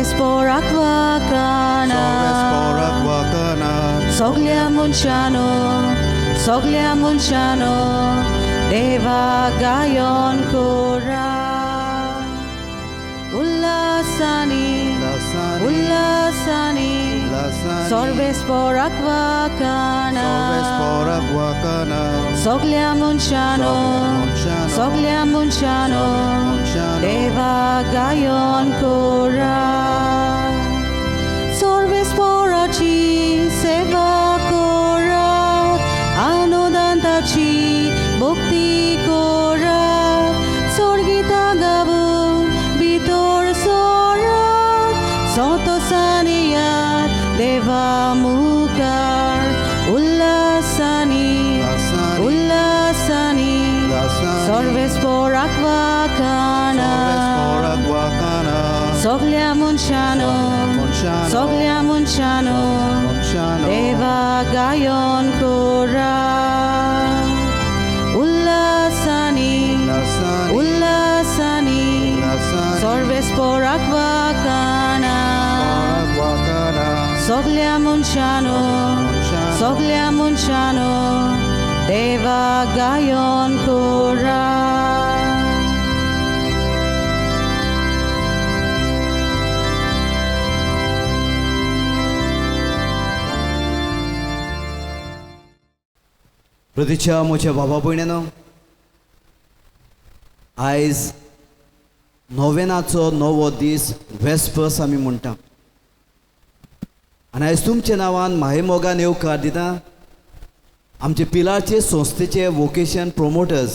Sorvesporak wakana, soglia munchano, deva gayon kora. Ullasani, Sorvesporak wakana, soglia munchano, deva gayon kora. Sorvesporachi seva kora, anudantachi bhakti kora, sorgita gabun bitor sora, sotosaniyat deva mukar. Ullasani, Sorvesporak wakana, soglia munchano, deva gayon kora. Ullasani, Sorvesporak wakana, soglia munchano, deva gayon kora. प्रतीच्या म्हज्या बाबा भयणीनो, आयज नोवेनाचो नवो दीस vespers आमी म्हणटा आनी आयज तुमच्या नांवान माहेमोगान येवकार दिता आमचे पिलारचे संस्थेचे vocation promoters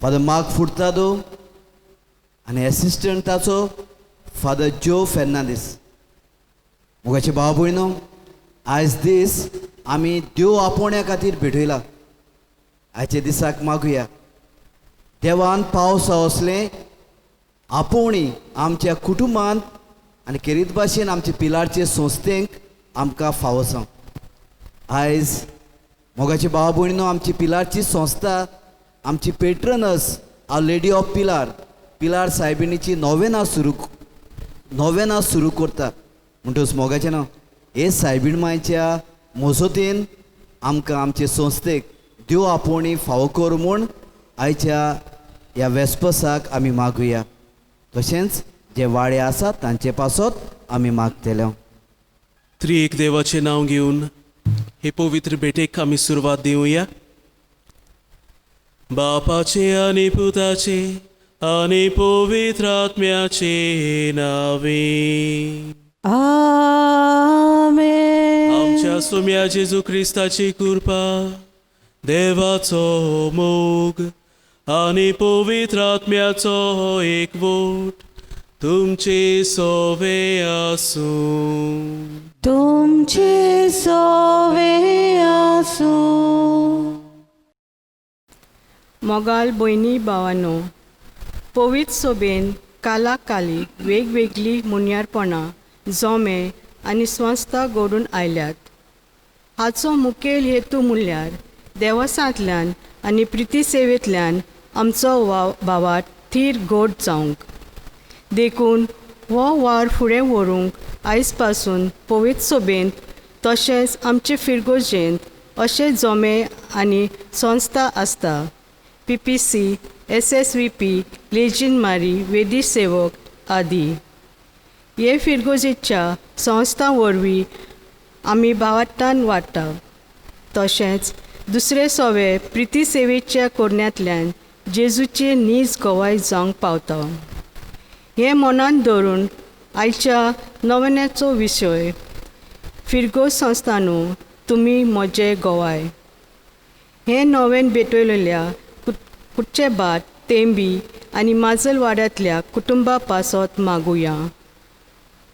father Mark Furtado आनी एसिस्टंट ताचो फादर जो फेर्नांदीस. मोगाचे भाव भयणो, आयज दीस आमी देव आपोवण्या खातीर भेटयला. आयच्या दिसाक मागुया देवान पावस असले आपोवणी आमच्या कुटुंबांत आनी खेरीत भाशेन आमच्या पिलारचे संस्थेक आमकां फावो सांग. आयज मोगाचे भाव भयणीनो, आमची पिलारची संस्था आमची पेट्रनस आ लेडी ऑफ पिलार सायबिणीची नोवेनां सुरू करता. म्हणटच मोगाचें न्हू, हे सायबीण मायच्या मोजोतीन आमकां आमचे संस्थेक देव आपोवणी फावो कर म्हूण आयच्या ह्या वेस्पर्साक आमी मागुया. तशेंच जे वाडे आसात तांचे पासत आमी मागतले. त्रिएक देवाचें नांव घेवन हे पवित्र भेटेक आमी सुरवात दिवया. बापाचे आनी पुताचे आनी पवित्र आत्म्याचे नावे. आमेन. आमच्या सोम्या जेजू क्रिस्ताची कृपा, देवाचो मोग आनी पवित्र आत्म्याचो एकवट तुमचे सोवे आसूं. तुमचे सोवे आसूं. मोगाल भयणी भावांनो, पवित्र सोबेन कालाकाली वेगवेगळी मुन्यारपणां जोमे आनी संस्था घडून आयल्यात. हाचो मुखेल हेतू म्हणल्यार देवसांतल्यान आनी प्रिती सेवेंतल्यान आमचो भावात थीर घोट जावंक. देखून हो वार फुडें व्हरूंक आयज पासून पवित्र सोबेंत तशेंच आमचे फिरगोजेंत अशे जोमे आनी संस्था आसता. PPC, SSVP, लेजिन मारी, वेदी सेवक आदी. हे फिरगोजेच्या संस्था वरवीं आमी भावार्थान वाडटा. तशेंच दुसरे सोवे प्रिती सेवेच्या कोरण्यांतल्यान जेजूचे नीज गोवाय जावंक पावता. हें मनांत दवरून आयच्या नवन्याचो विशय फिरगोज संस्थानू तुमी म्हजे गोवाय. हें नवें भेटयलेल्या कुटचे बाद तेंबी आनी माजल वाड्यांतल्या कुटुंबा पासत मागुया.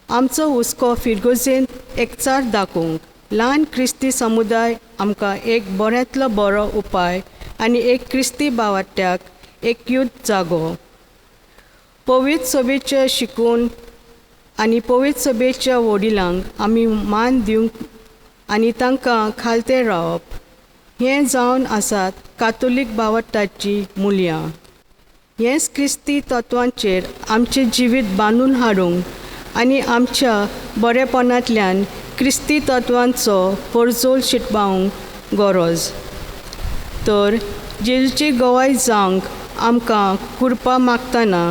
आमचो हुस्को फिरगोजेंत एकचार दाखोवंक ल्हान क्रिस्ती समुदाय आमकां एक बऱ्यांतलो बरो उपाय आनी एक क्रिस्ती भावार्थ्याक एकयूत जागो. पवित्र सभेचे शिकून आनी पवित्र सभेच्या वडिलांक आमी मान दिवंक आनी तांकां खालते रावप हें जावन आसात कातोलीक भावार्थाची मुल्यां. हेच क्रिस्ती तत्वांचेर आमचें जिवीत बांदून हाडूंक आनी आमच्या बरेपणांतल्यान क्रिस्ती तत्वांचो परजोल शिटपावंक गरज. तर जेजूची गवाय जावंक आमकां कुरपा मागतना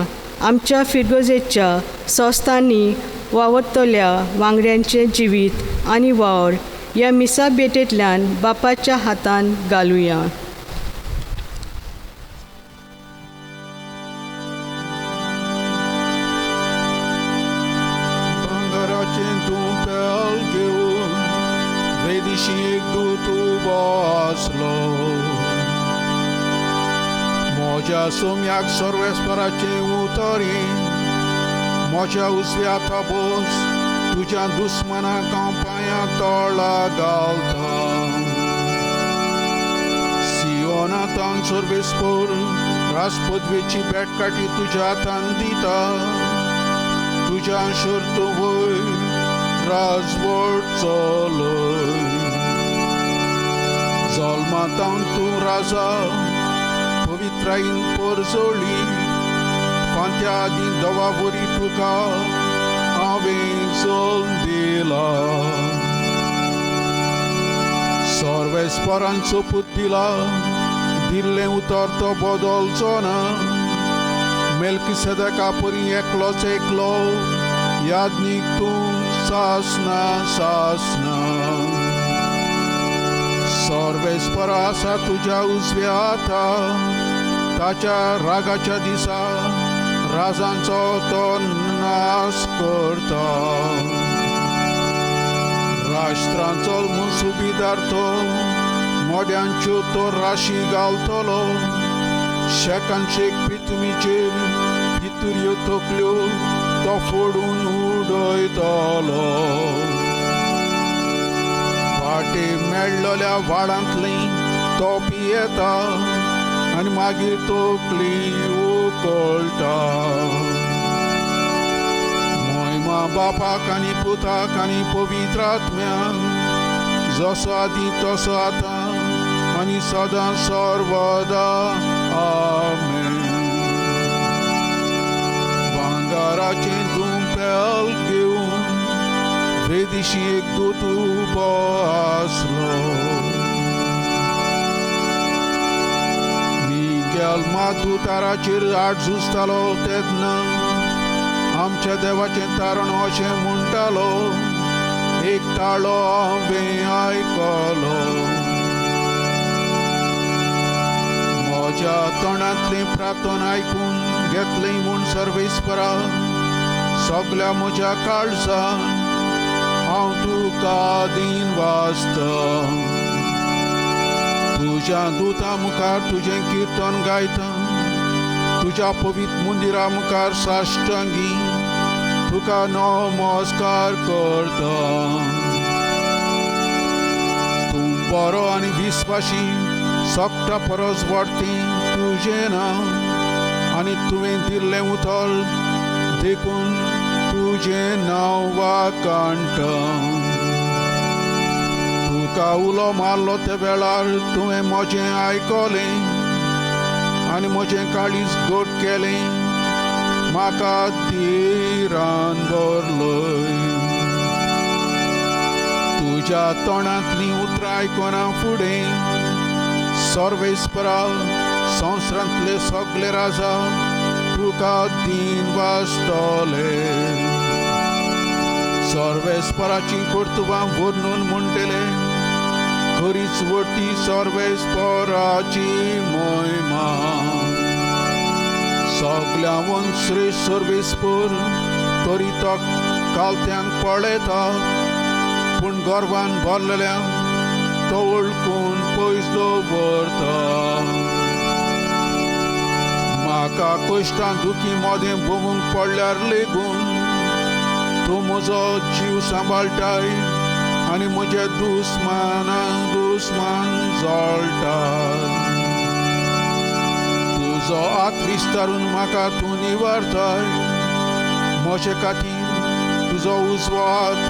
आमच्या फिरगोजेच्या संस्थांनी वावरतल्या वांगड्यांचें जिवीत आनी वावर ह्या मिसा भेटेंतल्यान बापाच्या हातान घालुया. भांगराचें दुंपेल घेवन वेदिशीक दूत उबो आसलो. म्हज्या सोम्याक सर्वेस्पराचें उतरीन म्हज्या उजव्या थाबोस तुज्या दुस्मनाक हांव पांयां तळा घालता. सियोनांतान सर्वेस्पर राजपदवेची भेटकाठी तुज्या हातान दिता. तुज्या शर्त वयर राजवट चलय. जल्मांतावन तूं राजा पवित्रायेन परजोळी. फांत्या आदीं दवा बरी तुका हांवें जल्म दिला. सर्वेस्परांचो पूत दिला. दिल्लें उतर तो बदलचो ना. मेल्किसेदेका परी एकलोच एकलो याज्ञीक तूं सासना सासना. सर्वेस्परा आसा तुज्या उजव्या हातान. ताच्या रागाच्या दिसा राजांचो तो नाश करता. राष्ट्रांचो मुसुबीदार तो मोड्यांच्यो तो राशी घालतलो. शेकांशेक पृथ्वीचेर भितुऱ्यो तकल्यो तो फोडून उडयतलो. फाटे मेळ्ळल्या व्हाळांतलीं तो पियेता आनी मागीर तकली उकळटा. महिमा बापाक आनी पुताक आनी पवित्र आत्म्याक जसो आदीं तसो आतां आनी सदां सर्वदा. आमेन. भांगराचें दुंपेल घेवन वेदिशीक दूत उबो आसलो. मिगेल मातुताराचेर आड झुजतालो तेन्ना आमच्या देवाचें तारण अशें म्हणटालो. एक ताळो हांवें आयकलो. म्हज्या तोंडांतलें प्रार्थन आयकून घेतलें म्हूण सर्वेस्परा सगल्या म्हज्या काळजान हांव तुका दिनवासता. तुज्या दुतां मुखार तुजें किर्तन गायता. तुज्या पवित्र मंदिरा मुखार साश्टांगी तुका नमस्कार करता. तूं बरो आनी विस्वासी सगळ्या परस व्हडतें तुजें नांव आनी तुवें दिल्लें उतर देखून तुजें नांव वाकाणटा. तुका उलो मारलो ते वेळार तुवें म्हजें आयकलें आनी म्हजें काळीज गोड केलें. म्हाका धीरान भरलय. तुज्या तोंडांतलीं उतरां आयकना फुडें सर्वेस्परा संवसारांतले सगळे राजा तुका दिनवासतले. सर्वेस्पराची कर्तुबां वर्णून म्हणटले. खरीच व्हडटी सर्वेस्पराची महिमा. सगल्या वंश्रेश्ठ सर्वेस्पर तरी तो कालत्यान पळयता पूण गर्वान भरलेल्यांक तो वळखून पयस दवरता. म्हाका कश्टां दुखी मोदें भोगूंक पडल्यार लेगून तूं म्हजो जीव सांबाळटाय आनी म्हज्या दुस्मानाक दुस्मान जळटा. तुजो हात विस्तारून म्हाका तूं निवारताय. म्हजे खातीर तुजो उजवो हात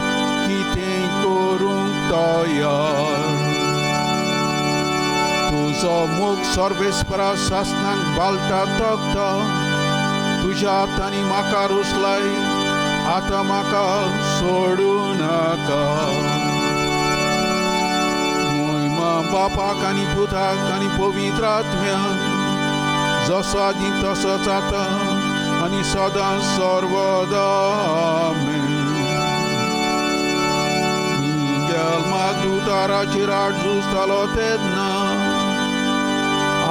कितें करूंक तयार. तुजो मोग सर्वेस्परा सासनाक बालटा तोखता तुज्या हातांनी म्हाका रुसलाय आतां म्हाका सोडूं नाका बापाक आनी पुताक आनी पवित्र आत्म्याक जसो आदी तसोच आतां आनी सदां सर्वदा आमेन मिगेल मागदूताराचेर आड झुजतालो तेन्ना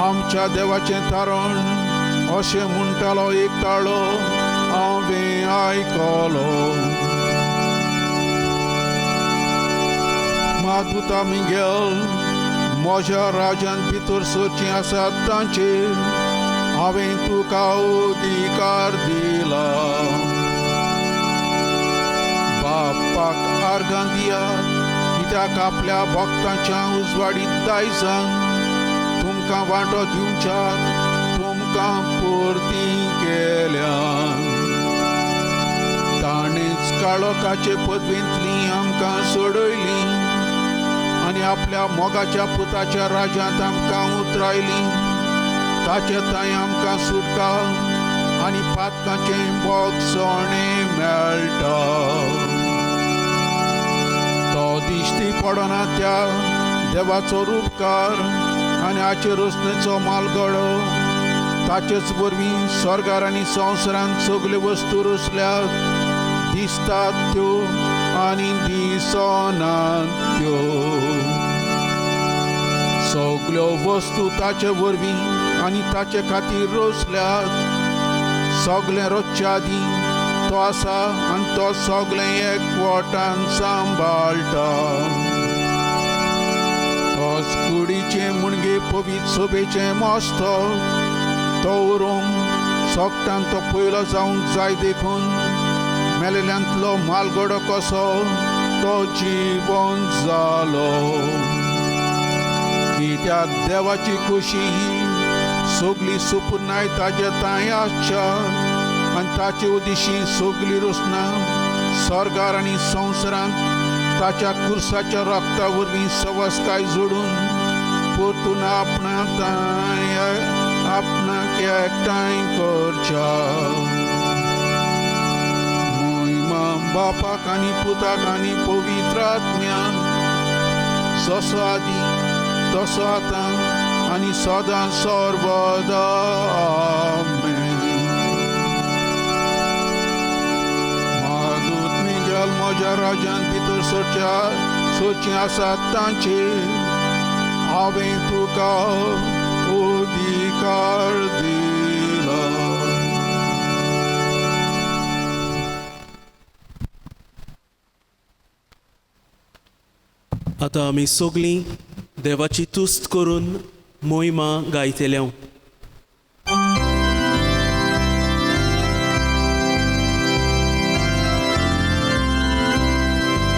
आमच्या देवाचें तारण अशें म्हणटालो एकताळो हांवें आयकलो मागदूता मिगेल म्हज्या राजान भितर सरचें आसा तांचेर हांवें तुका अधिकार दिला बापाक आर्गां दियात कित्याक आपल्या भक्तांच्या उजवाडीत दायजान तुमकां वांटो दिवच्याक तुमकां परती केल्यान ताणेंच काळोखाचे पदवेंतलीं आमकां सोडयली आनी आपल्या मोगाच्या पुताच्या राज्यांत आमकां उतरायली ताचे थंय आमकां सुटका आनी पातकाचें बोगसोणें मेळटा तो दिश्टी पडना त्या देवाचो रूपकार आनी हाचे रचनेचो मालगडो ताचेच वरवीं स्वर्गार आनी संवसारांत सगल्यो वस्तू रचल्यात दिसतात त्यो आनी दिसनात त्यो सगल्यो वस्तू ताचे वरवीं आनी ताचे खातीर रचल्यात सगळें रचचे आदीं तो आसा आनी तो सगळें एकवटान सांबाळटा तोच कुडीचें मुणगे पवित्र सभेचें मस्तक तो व्हरूंक सोगटान तो पयलो जावंक जाय देखून मेलेल्यांतलो मालगडो कसो तो जिवंत जालो कित्याक देवाची खोशी ही सगली सुपुर्णाय ताजे तांय आसच्या आनी ताचे उद्देशी सगली रचना स्वर्गार आनी संवसारांत ताच्या कुर्साच्या रक्ता वरवीं सवस्काय जोडून परतून आपणाक एकठांय करच्या बापाक आनी पुताक आनी पवित्र आत्म्याक जसो आदी तसो आतां आनी सदां सर्वदा आमेन मागदूत मिगेल म्हज्या राज्यान भितर सरचें आसा तांचेर हांवें तुका अधिकार दिला आतां आमी सगलीं देवाची तुस्त करून मोहिमा गायतल्यो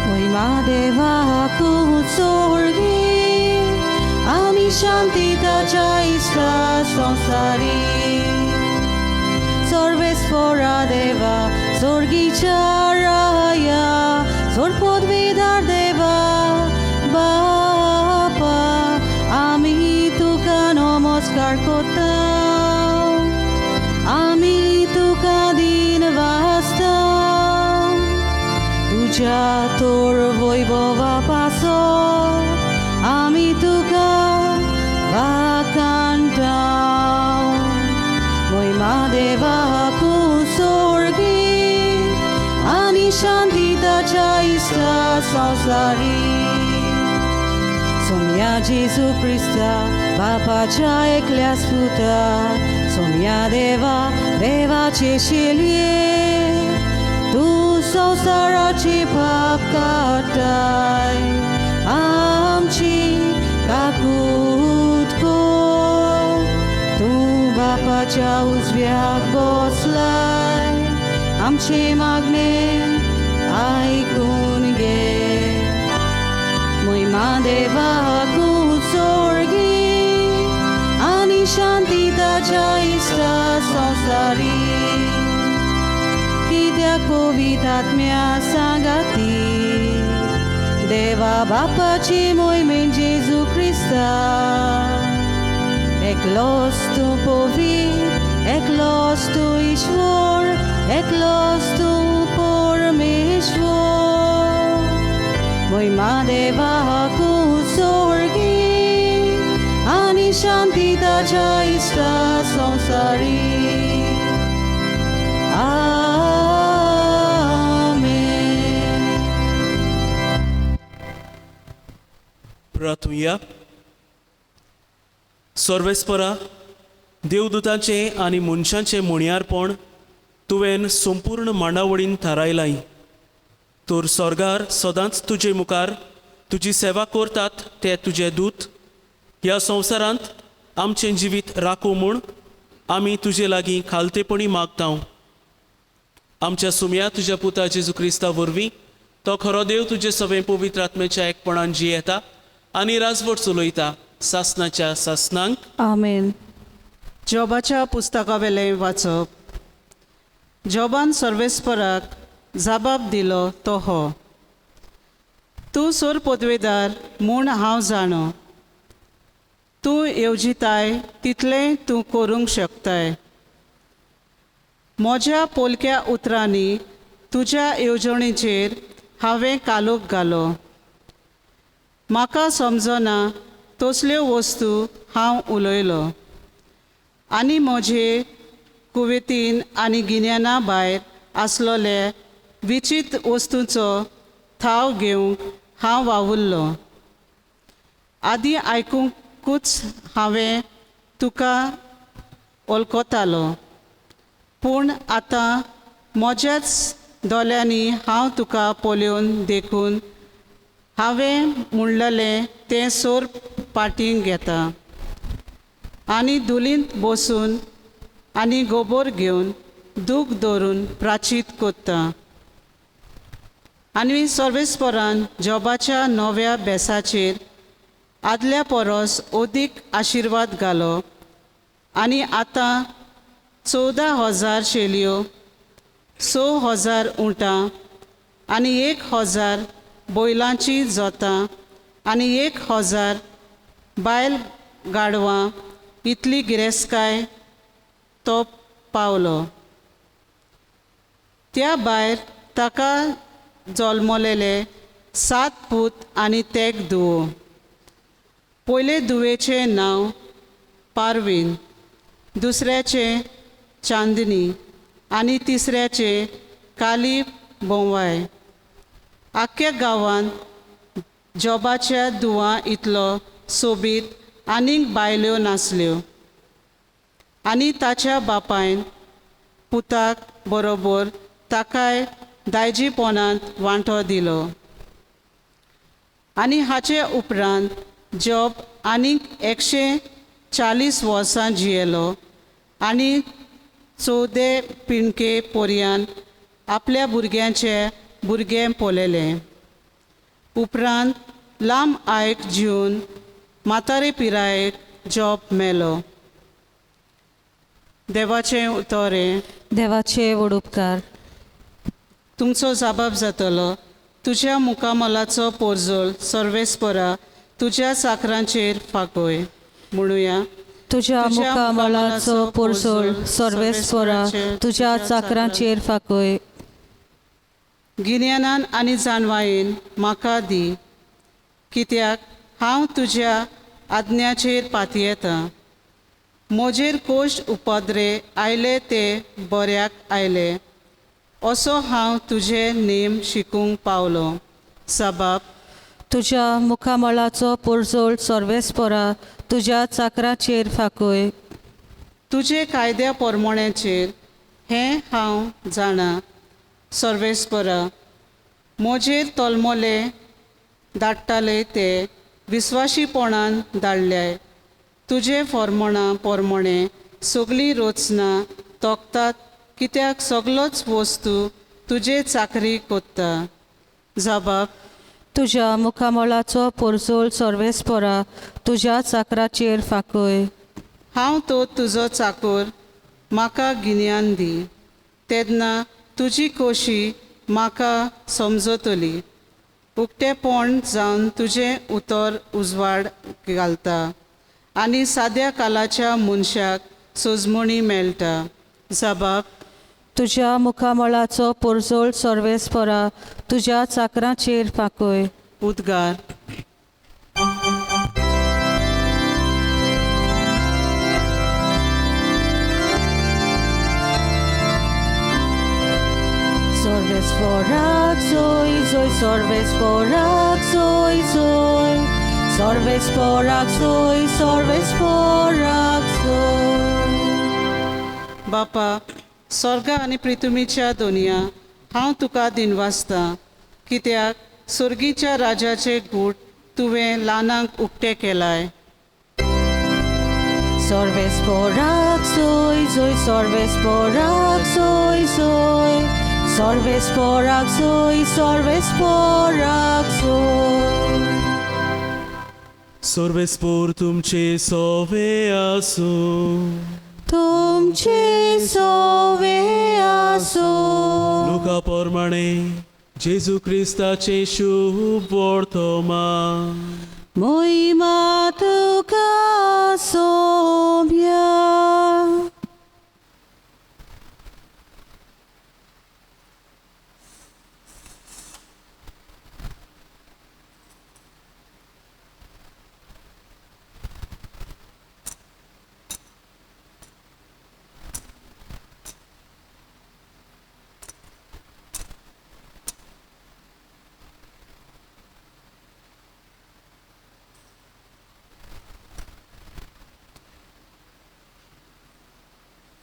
महिमा देवाक उत्सर्गी आनी शांती ताच्या इष्टा संसारी सर्वेस्परा देवा स्वर्गीच्या राया सोड पदवीदार देवा बापा आमी तुका नमस्कार करता आमी तुका दिन वाजता तुझ्या तोर वैभवा पासत आमी तुका वाकांता महिमा देवाक उत्सर्गी आनी शांती ताच्या इष्टा संसारी सोम्या जेजू क्रिस्ता बापाच्या एकल्या सुता सोम्या देवा देवाचे शेलये तूं संसाराची पाप काटाय आमची काकूट कर तूं बापाच्या उजव्याक बसलाय आमचे मागणे आयकून घे महिमा देवाक उत्सर्गी आनी शांती ताच्या इष्टा संसारी कित्याक पवित्र आत्म्या सांगाती देवा बापाची मोहिमेन जेजू Crysta Eklos tu povir, eklos tu Ishvor, eklos tu Pormeshvor. महिमा देवाकू स्वर्गी आणि शांती ताच्या इष्टा संसारी. आमेन. प्रार्थुया. सर्वेस्परा देवदूतांचे आनी मनशांचे मुणयारपण तुवें संपूर्ण मांडावळीन थारायलां. तर स्वर्गार सदांच तुजे मुखार तुजी सेवा करतात ते तुजे दूत ह्या संवसारांत आमचें जिवीत राखो म्हूण आमी तुजे लागीं खालतेपणी मागता. आमच्या सुमया तुज्या पुता जेजू क्रिस्ता वरवीं तो खरो देव तुजे सगळे पवित्र आत्म्याच्या एकपणान जियेता आनी राजवट चलयता सासनाच्या सासनांक. आमेन. जॉबाच्या पुस्तकावेलें वाचप. जॉबान सर्वेस्पराक जाबाब दिलो तो हो: तूं सोर पदवेदार म्हूण हांव जाणो. तूं येवजिताय तितलें तूं करूंक शकताय. म्हज्या पोलक्या उतरांनी तुज्या येवजणेचेर हांवें कालोक घालो. म्हाका समजना तसल्यो वस्तू हांव उलयलो आनी म्हजे कुवेतीन आनी गिन्याना भायर आसलोले विचित्र वस्तूंचो थाव घेवंक हांव वावुरलो. आदीं आयकूंकूच हांवें तुका वळखतालो, पूण आतां म्हज्याच दोळ्यांनी हांव तुका पळोवन देखून हांवें म्हणलेलें तें सोर पाटींक घेता आनी धुलींत बसून आनी गोबोर घेवन दूख धरून प्राचीत कोत्ता. आनी सर्वेस्परान जॉबाच्या नव्या बेसाचेर आदल्या परस अदीक आशिर्वाद घालो आनी आतां 14,000 शेलयो, 6,000 उंटां आनी 1,000 बैलांची जोतां आनी 1,000 बायल गाडवां इतली गिरेस्तकाय तो पावलो. त्या भायर ताका जल्मलेले 7 पूत आनी तेग धुवो. पयले धुवेचें नांव पारवीन, दुसऱ्याचें चांदनी आनी तिसऱ्याचें काली बोंवाय. आख्ख्या गांवांत जॉबाच्या धुवां इतलो सोबीत आनीक बायल्यो नासल्यो. आनी ताच्या बापायन पुताक बरोबर ताकाय दायजीपणांत वांटो दिलो. आनी हाचे उपरांत जॉब आनीक 140 वर्सां जियेलो आनी 14 पिणके पर्यान आपल्या भुरग्यांचे भुरगें पोलेलें. उपरांत लांब आयक जिवन म्हातारे पिरायेक जॉब मेलो. देवाचें उतोरें. देवाचे वडुपकार. तुमचो जाबाब जातलो: तुज्या मुखामलाचो पोरजोळ सर्वेस्परा तुज्या चाकरांचेर फाकोय. म्हणुया: तुझ्या मुखामळाचो पोरसोळ सर्वेस्परा तुझ्या चाकरांचेर फाकोय. गिन्यानान आनी जानवायेन म्हाका दी, कित्याक हांव तुज्या आज्ञाचेर पातयेतां. म्हजेर कोश्ट उपद्रे आयले ते बऱ्याक आयले असो हांव तुजे नेम शिकूंक पावलो. जाबाब. तुझ्या मुखामळाचो पोरजोळ सर्वेस्परा तुझ्या चाकरांचेर फाकोय. तुजे कायद्या पोरमोण्याचेर हें हांव जाणा सर्वेस्परा. म्हजेर तोलमोले धाडटाले ते विस्वाशीपणान धाडल्याय. तुजे फॉर्मणां पोरमोणे सगळीं रोचनां तोखतात, कित्याक सगळोच वस्तू तुजे चाकरी कोत्ता. जाबाब. तुझ्या मुखामळाचो पोरजोळ सर्वेस्परा तुझ्या चाकरांचेर फाकोय. हांव तो तुजो चाकर, म्हाका गिन्यान दी. तेन्ना तुजी खोशी म्हाका समजतली. उक्तेपण जावन तुजें उतर उजवाड घालता आनी साद्या कालाच्या मनशाक सोजमणी मेळटा. जबाब: तुज्या मुखामळाचो पोरजोळ सर्वेस्परा तुज्या चाकराचेर फाकय. उद्गार. Sorvesporak zoi zoi, sorvesporak zoi zoi, sorvesporak zoi, sorvesporak zoi. बापा, स्वर्ग आनी पृथ्वीच्या दोनया हांव तुका दिनवासता, कित्याक सुर्गीच्या राजाचे गूट तुवें ल्हानांक उक्ते केलाय. Sorvesporak zoi zoi, sorvesporak zoi zoi, sorvesporak zoi, sorvesporak zoi. सर्वेस्पोर तुमचे सोवे आसूं. तुमचे सोवे आसो. लुका पोरमाणे जेजू क्रिस्ताचे शुभ वर्तमान. Moima tuka sobia.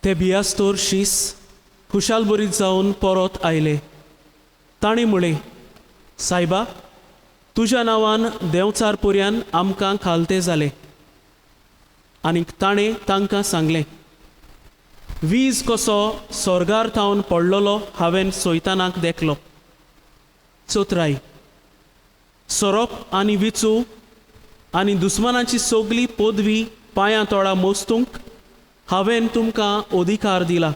ते बियास्तोर शीस खुशाल बरीत जावन परत आयले. ताणी म्हळें, सायबा, तुज्या नांवान देंवचार पर्यान आमकां खालते जाले. आनीक ताणें तांकां सांगलें, वीज कसो स्वर्गार थावन पडलोलो हांवें सोयतानाक देखलो. चोत्राई, सोरोप आनी विचू आनी दुस्मानाची सगली पदवी पांयां तोळा मोस्तूंक हांवें तुमकां अधिकार दिला.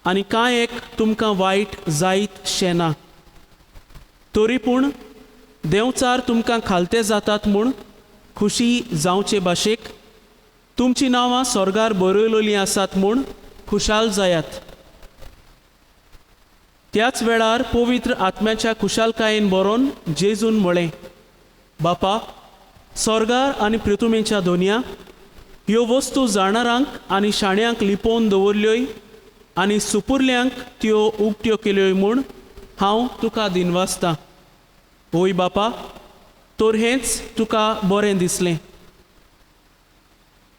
आनी कांय एक तुमकां वायट जायत शेना. तरी पूण देंवचार तुमकां खालते जातात म्हूण खुशी जावचे भाशेक तुमचीं नांवां स्वर्गार बरयलोलीं आसात म्हूण खुशाल जायात. त्याच वेळार पवित्र आत्म्याच्या खुशालकायेन बरोवन जेजून म्हळें, बापा, स्वर्गार आनी पृथ्वीच्या दोनया ह्यो वस्तू जाणारांक आनी शाण्यांक लिपोवन दवरल्योय आनी सुपुर्ल्यांक त्यो उक्त्यो केल्योय म्हूण हांव तुका दिनवासतां. ओय बापा, तर हेंच तुका बरें दिसलें.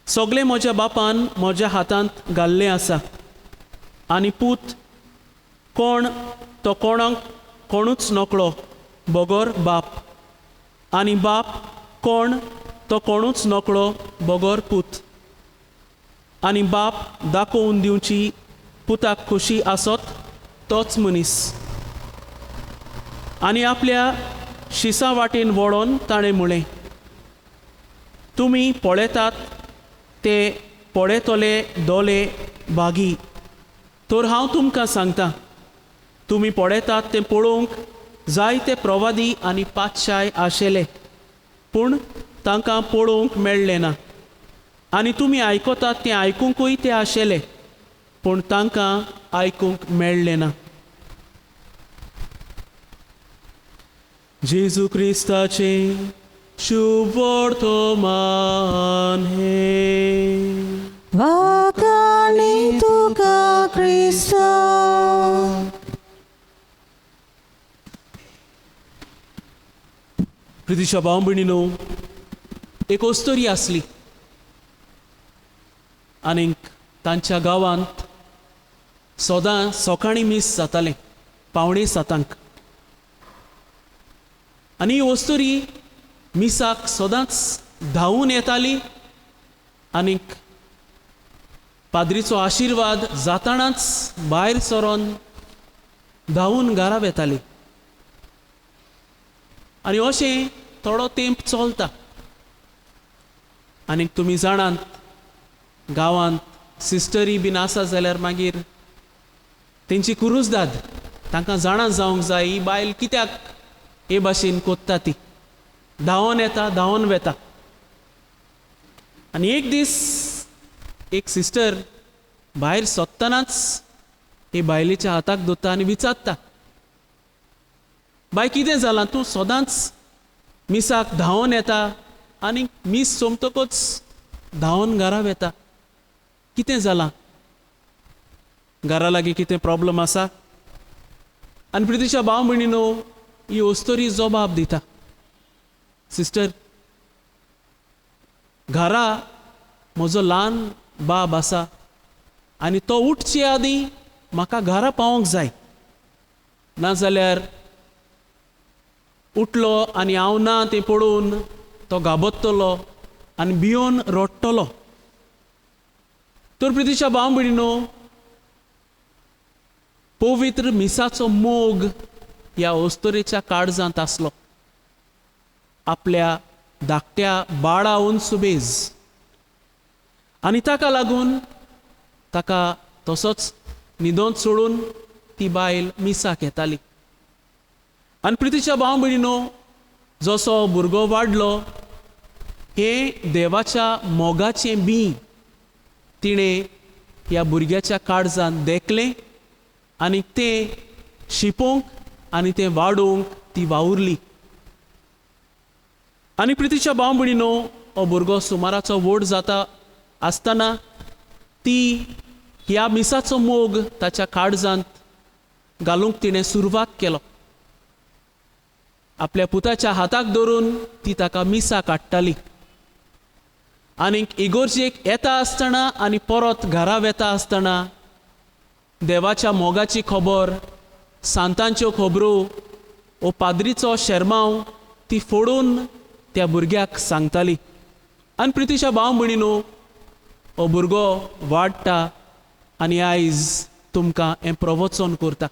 सगळें म्हज्या बापान म्हज्या हातांत घाल्लें आसा. आनी पूत कोण तो कोणाक कोणूच नकळो बगोर बाप. आनी बाप कोण तो कोणूच नकळो बगोर पूत. आनी बाप दाखोवन दिवची पुताक खुशी आसत तोच मनीस. आनी आपल्या शिसा वाटेन वळोन ताणें म्हळें, तुमी पळयतात ते पळयतले दोले बागी. तर हांव तुमकां सांगतां, तुमी पळयतात तें पळोवंक जायते प्रवादी आनी पातशाय आशिल्ले, पूण तांकां पळोवंक मेळ्ळें ना. आनी तुमी आयकतात तें आयकूंकूय ते आशिल्ले, पूण तांकां आयकूंक मेळ्ळें ना. जेजू क्रिस्ताचे शुभ वर्तमान हे. Vakani tuka Krista. प्रितीच्या भाव भयणीनो, एक ओस्तोरी आसली आनीक तांच्या गांवांत सदां सकाळीं मीस जातालें 6:45. आनी ही ओस्तोरी मिसाक सदांच धांवून येताली आनीक पाद्रीचो आशिर्वाद जातानाच भायर सरोन धांवून घरा येताली. आनी अशें थोडो तेंप चलता. आनीक तुमी जाणात गांवांत सिस्टरी बीन आसा जाल्यार मागीर तेंची कुरुजदाद तांकां जाणा जावंक जाय ही बायल कित्याक हे भाशेन कोत्ता ती. धांवोन येता, धांवोन वेता. आनी एक दीस एक सिस्टर भायर सोदतनाच हे बायलेच्या हाताक धरता आनी विचारता, बाय कितें जालां, तूं सदांच मिसाक धांवन येता आनी मीस सोंपतकच धांवन घरा वेता, कितें जालां? घरा लागीं कितें प्रॉब्लम आसा? आनी प्रितीच्या भाव भयणीनो, ही ओस्तोरी जबाब दिता, सिस्टर, घरा म्हजो ल्हान बाब आसा आनी तो उठचे आदीं म्हाका घरा पावोंक जाय, नाजाल्यार उठलो आनी हांव ना तें पळोवन तो घाबरतलो आनी भिवन रडटलो. तर प्रितीच्या भाव भयणीनो, पवित्र मिसाचो मोग ह्या ओस्तोरेच्या काळजांत आसलो. आपल्या धाकट्या बाळा सुबेज आनी ताका लागून ताका तसोच न्हिदोंत सोडून ती बायल मिसाक येताली. आनी प्रितीच्या भाव भयणीनो, जसो भुरगो वाडलो, हे देवाच्या मोगाचें बी तिणें ह्या भुरग्याच्या काळजांत देखलें आनी तें शिपोवंक आनी तें वाडोवंक ती वावुरली. आनी प्रितीच्या भाव भयणीनो, हो भुरगो सुमाराचो व्हड जाता आसतना ती ह्या मिसाचो मोग ताच्या काळजांत घालूंक तिणें सुरवात केलो. आपल्या पुताच्या हाताक धरून ती ताका मिसाक हाडटाली. आनीक इगोर्जेक येता आसतना आनी परत घरा वेता आसतना देवाच्या मोगाची खबर, सांतांच्यो खबरो वो पाद्रीचो शर्माव ती फोडून त्या भुरग्याक सांगताली. आनी प्रितीच्या भाव भयणीनो, हो भुरगो वाडटा आनी आयज तुमकां हें प्रवचन करता.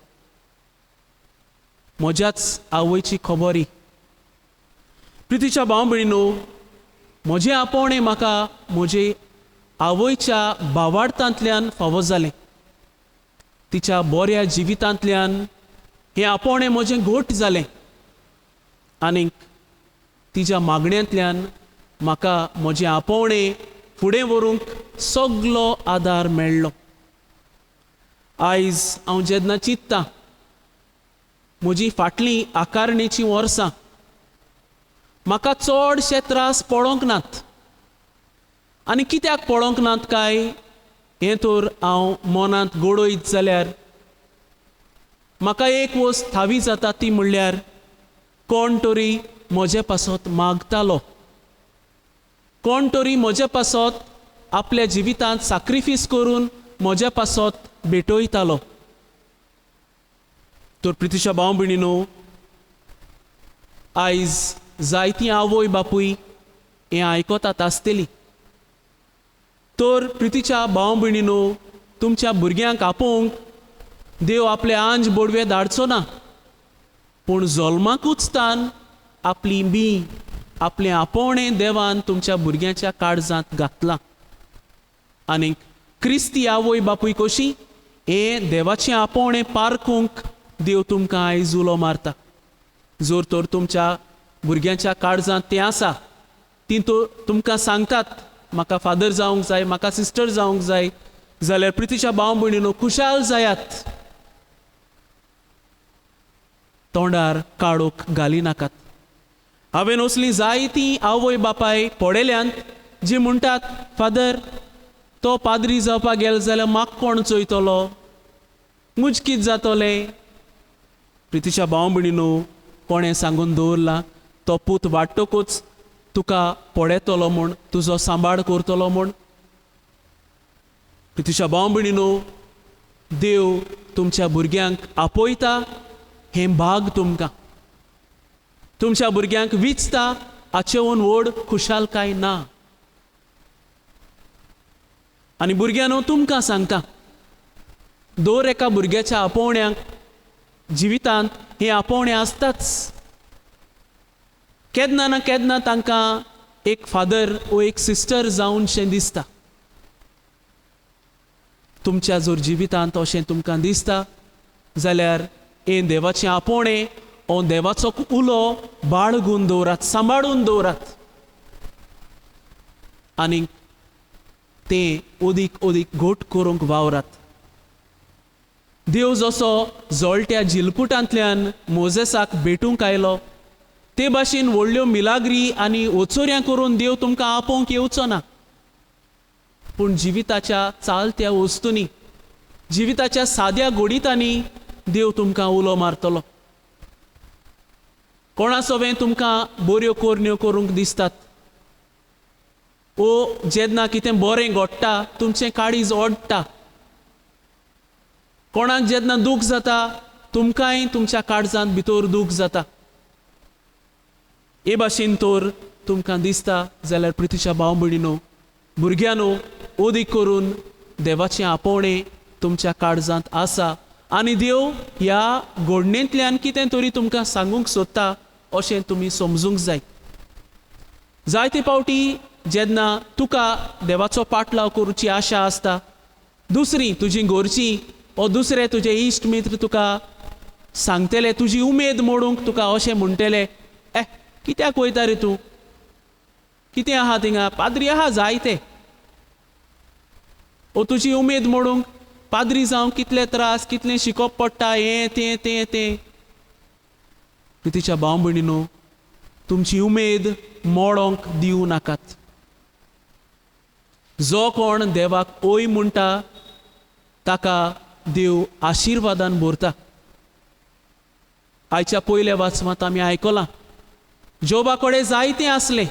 म्हज्याच आवयची खबर ही. प्रितीच्या भाव भयणीनो, म्हजें आपोवणें म्हाका म्हजे आवयच्या भावार्थांतल्यान फावो जालें. तिच्या बऱ्या जिवितांतल्यान हें आपोवणें म्हजें घोट जालें आनीक तिच्या मागण्यांतल्यान म्हाका म्हजें आपोवणें फुडें व्हरूंक सगलो आदार मेळ्ळो. आयज हांव जेन्ना चिंत्तां, म्हजी फाटलीं आकारणेचीं वर्सां म्हाका चडशे त्रास पडोंक नात. आनी कित्याक पडोंक नात काय हें तर हांव मनांत घडयत जाल्यार म्हाका एक वस्त थावी जाता, ती म्हणल्यार कोण तरी म्हजे पासत मागतालो, कोण तरी म्हजे पासत आपल्या जिवितांत सॅक्रिफीस करून म्हजे पासत भेटयतालो. तर प्रितीच्या भाव भयणीनो, आयज जायतीं आवय बापूय हें आयकतात आसतलीं. तर प्रितीच्या भाव भयणीनो, तुमच्या भुरग्यांक आपोवंक देव आपले आंज बोडवे धाडचो ना, पूण जल्माकूच तान आपली आपलें आपोवणें देवान तुमच्या भुरग्याच्या काळजांत घातलां. आनीक क्रिस्ती आवय बापूय कशी हें देवाचें आपोवणें पारखूंक देव तुमकां आयज उलो मारता. जर तर तुमच्या भुरग्याच्या काळजांत तें आसा, ती तुमकां सांगतात म्हाका फादर जावंक जाय, म्हाका सिस्टर जावंक जाय, जाल्यार प्रितीच्या भाव भयणीनो, खुशाल जायात, तोंडार काळोख घाली नाकात. हांवें असलीं जायतीं आवय बापाय पळयल्यांत जी म्हणटात, फादर तो पाद्री जावपाक गेलो जाल्यार म्हाका कोण चोयतलो, मुज कितें जातलें. प्रितीच्या भाव भयणीनो, कोणें सांगून दवरलां तो पूत वाडटकूच तुका पळयतलो म्हूण, तुजो सांबाळ करतलो म्हूण. प्रितीच्या भाव भयणीनो, देव तुमच्या भुरग्यांक आपयता हें भाग तुमकां. तुमच्या भुरग्यांक विचता हाचेवन व्हड खुशालकाय ना. आनी भुरग्यांनो, तुमकां सांगता, दर एका भुरग्याच्या आपोवण्यांक जिवितांत हें आपोवणें आसताच. केन्ना ना केन्ना तांकां एक फादर वो एक सिस्टर जावनशें दिसता. तुमच्या जर जिवितांत अशें तुमकां दिसता जाल्यार हें देवाचें आपोवणें, हो देवाचो उलो बाळगून दवरात, सांबाळून दवरात. आनी तें ओदीक ओदीक घोट करूंक वावरात. देव जसो जोळट्या झिलपुटांतल्यान मोजेसाक भेटूंक आयलो ते भाशेन व्हडल्यो मिलाग्री आनी ओचोऱ्यां करून देव तुमकां आपोवंक येवचो ना, पूण जिविताच्या चालत्या वस्तूंनी, जिविताच्या साद्या गोडितांनी देव तुमकां उलो मारतलो. कोणासोवें तुमकां बऱ्यो कोरण्यो करूंक दिसतात, ओ जेन्ना कितें बरें घडटा तुमचें काळीज ओडटा, कोणाक जेन्ना दूख जाता तुमकांय तुमच्या काळजांत भितर दूख जाता. हे भाशेन तर तुमकां दिसता जाल्यार प्रितीच्या भाव भयणीनो, भुरग्यांनो, ओदीक करून देवाचें आपोवणें तुमच्या काळजांत आसा आनी देव ह्या घडणेंतल्यान कितें तरी तुमकां सांगूंक सोदता अशें तुमी समजूंक जाय. जायते फावटी जेन्ना तुका देवाचो पाटलाव करची आशा आसता, दुसरीं तुजीं घरचीं ओ दुसरे तुजे इश्ट मित्र तुका सांगतले, तुजी उमेद मोडूंक तुका अशें म्हणटले, कित्याक वयता रे तूं, कितें आहा थिंगा, पाद्री आहा जायते. ओ तुजी उमेद मोडूंक पाद्री जावंक कितले त्रास, कितलें शिकोवप पडटा, हें तें तें तें. प्रितीच्या भाव भयणीनो, तुमची उमेद मोडोंक दिवं नाकात. जो कोण देवाक ओय म्हणटा ताका देव आशिर्वादान भरता. आयच्या पयल्या वाचमांत आमी आयकलां जोबा कडेन जायतें आसलें,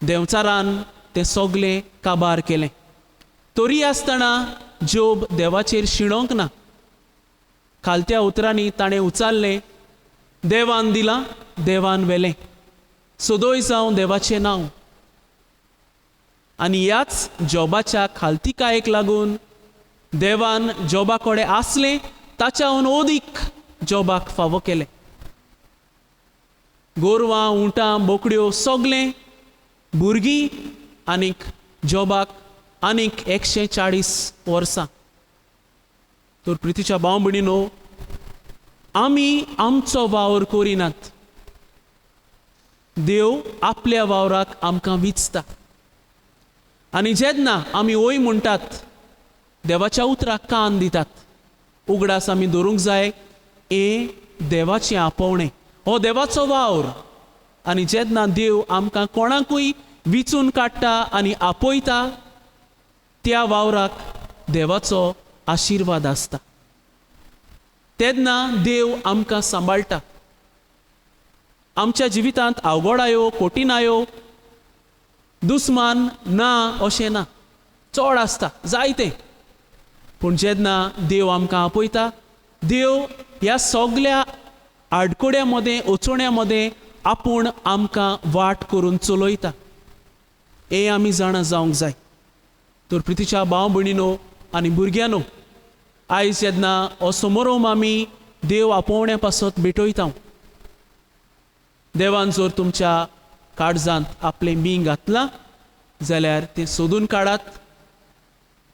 देंवचारान तें सगलें काबार केलें. तरी आसतना जोब देवाचेर शिणोंक ना. खालत्या उतरांनी ताणें उचारलें, देवान दिलां, देवान व्हेलें, सदोय जावं देवाचें नांव. आनी ह्याच जॉबाच्या खालतिकायेक लागून देवान जॉबा कडेन आसलें ताच्याहून ओदीक जॉबाक फावो केलें. गोरवां, उंटां, बोकड्यो सगलें, भुरगीं आनीक जॉबाक आनीक 140 वर्सां. तर प्रितीच्या भाव भयणीनो, आमी आमचो वावर करिनात, देव आपल्या वावराक आमकां विचता. आनी जेन्ना आमी ओय म्हणटात, देवाच्या उतराक कान दितात, उगडास आमी धरूंक जाय, हें देवाचें आपोवणें, हो देवाचो वावर. आनी जेन्ना देव आमकां कोणाकूय विचून काडटा आनी आपयता, त्या वावराक देवाचो आशिर्वाद आसता. तेन्ना देव आमकां सांबाळटा. आमच्या जिवितांत अवघड आयो, कठीण आयो, दुस्मान ना अशें ना, चड आसता जायतें. पूण जेन्ना देव आमकां आपयता, देव ह्या सगल्या आडकोड्या मदें, ओचोण्या मदें आपूण आमकां वाट करून चलयता. हें आमी जाणा जावंक जाय. तर प्रितीच्या भाव भयणीनो आनी भुरग्यांनो, आयज जेन्ना हो समारोप आमी देव आपोवण्या पासत भेटयता, देवान जर तुमच्या काळजांत आपलें मी घातलां जाल्यार तें सोदून काडात,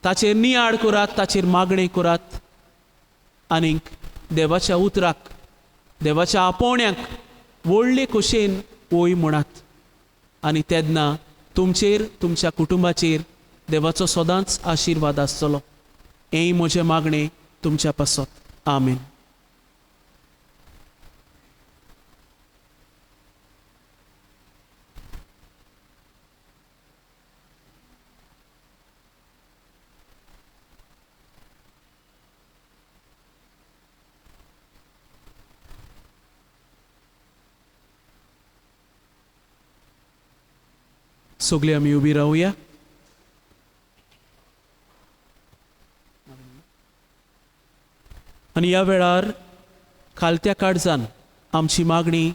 ताचेर नियाळ करात, ताचेर मागणें करात आनीक देवाच्या उतराक, देवाच्या आपोवण्याक व्हडले खोशेन ओय म्हणात. आनी तेन्ना तुमचेर, तुमच्या कुटुंबाचेर देवाचो सदांच आशिर्वाद आसतलो. हें म्हजें मागणें तुमच्या पासत. आमेन. सगळीं आमी उबी रावया. आनी ह्या वेळार खालत्या काळजान आमची मागणी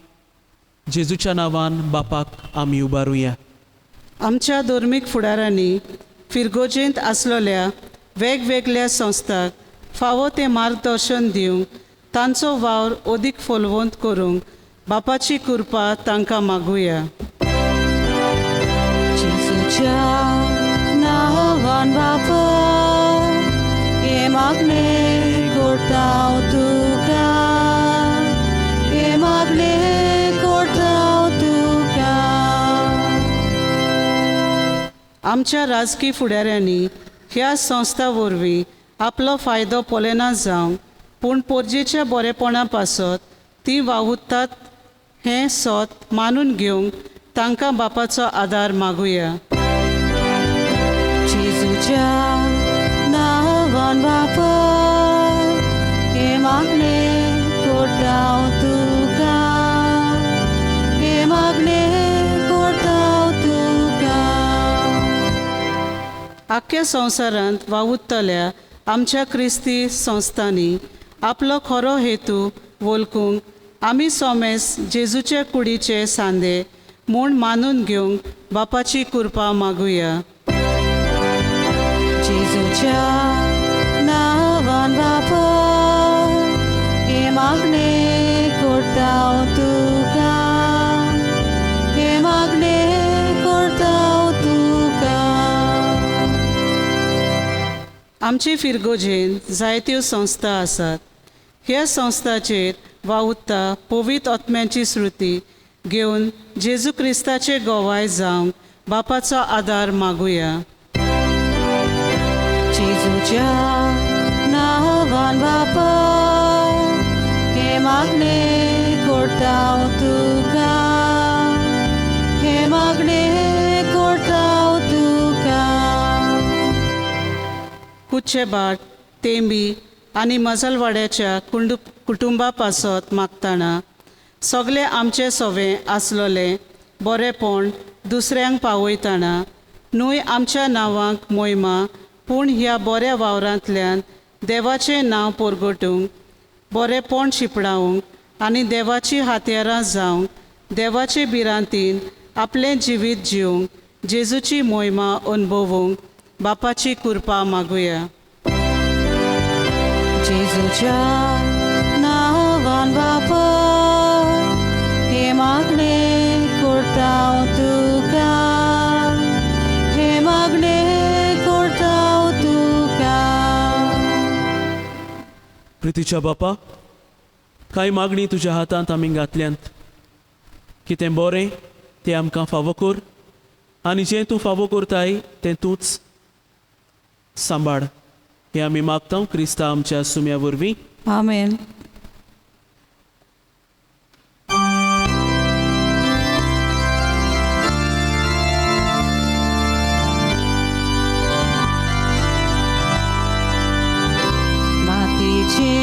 जेजूच्या नांवान बापाक आमी उबारुया. आमच्या धर्मीक फुडाऱ्यांनी फिरगोजेंत आसलेल्या वेगवेगळ्या संस्थांक फावो तें मार्गदर्शन दिवंक, तांचो वावर अदीक फोलवंत करूंक बापाची कृपा तांकां मागुया. जेजूच्या नांवान बापा, हे मागणें करता हांव तुका, हे मागणें करता हांव तुका. आमच्या राजकी फुडाऱ्यांनी ह्या संस्था वरवीं आपलो फायदो पोलेना जावंक पूण पोरजेच्या बरेपणा पासत ती वावुरतात हें सोत मानून घेवंक तांकां बापाचो आदार मागुया. जेजूच्या नांवान बापा हे मागणे करता हांव तुका, हे मागणे करता हांव तुका. आख्ख्या संवसारांत वावुरतल्या आमच्या क्रिस्ती संस्थांनी आपलो खरो हेतू वळखूंक आमी सोमेस जेजूचे कुडीचे सांदे म्हूण मानून घेवंक बापाची कृपा मागुया. जेजूच्या नांवान बापा हे मागणे करता हांव तुका, हे मागणे करता हांव तुका. आमचे फिरगोजेन जायत्यो संस्था आसात. ह्या संस्थाचेर वावुरता पवित्र आत्म्याची श्रुती घेवन जेजू क्रिस्ताचे गोवाय जावंक बापाचो आदार मागुया. जेजूच्या नांवान बापा हे मागणे करता हांव तुका, हे मागणे करता हांव तुका. कुच्चेबाट, तेंबी आनी मजलवाड्याच्या कुटुंबा पासत मागतना सगळे आमचे सवें आसलोले बरेपण दुसऱ्यांक पावयतना न्हय आमच्या नांवांक मोहिमा पूण ह्या बऱ्या वावरांतल्यान देवाचें नांव परगटूंक, बरेपण शिपडावंक आनी देवाची हात्यारां जावंक देवाचे बिरांतीन आपलें जिवीत जिवंक जेजूची मोहिमा अनुभवूंक बापाची कृपा मागुया. जेजूच्या नांवान बापा हे मागणे करता हांव तुका, हे मागणे करता हांव तुका. प्रितीच्या बापा, कांय मागणी तुज्या हातांत आमी घातल्यांत. कितें बरें तें आमकां फावो कर आनी जें तूं फावो करताय तें तूंच सांबाळ. हें आमी मागता क्रिस्ता आमच्या सुम्या वरवीं. आमेन. मातीचे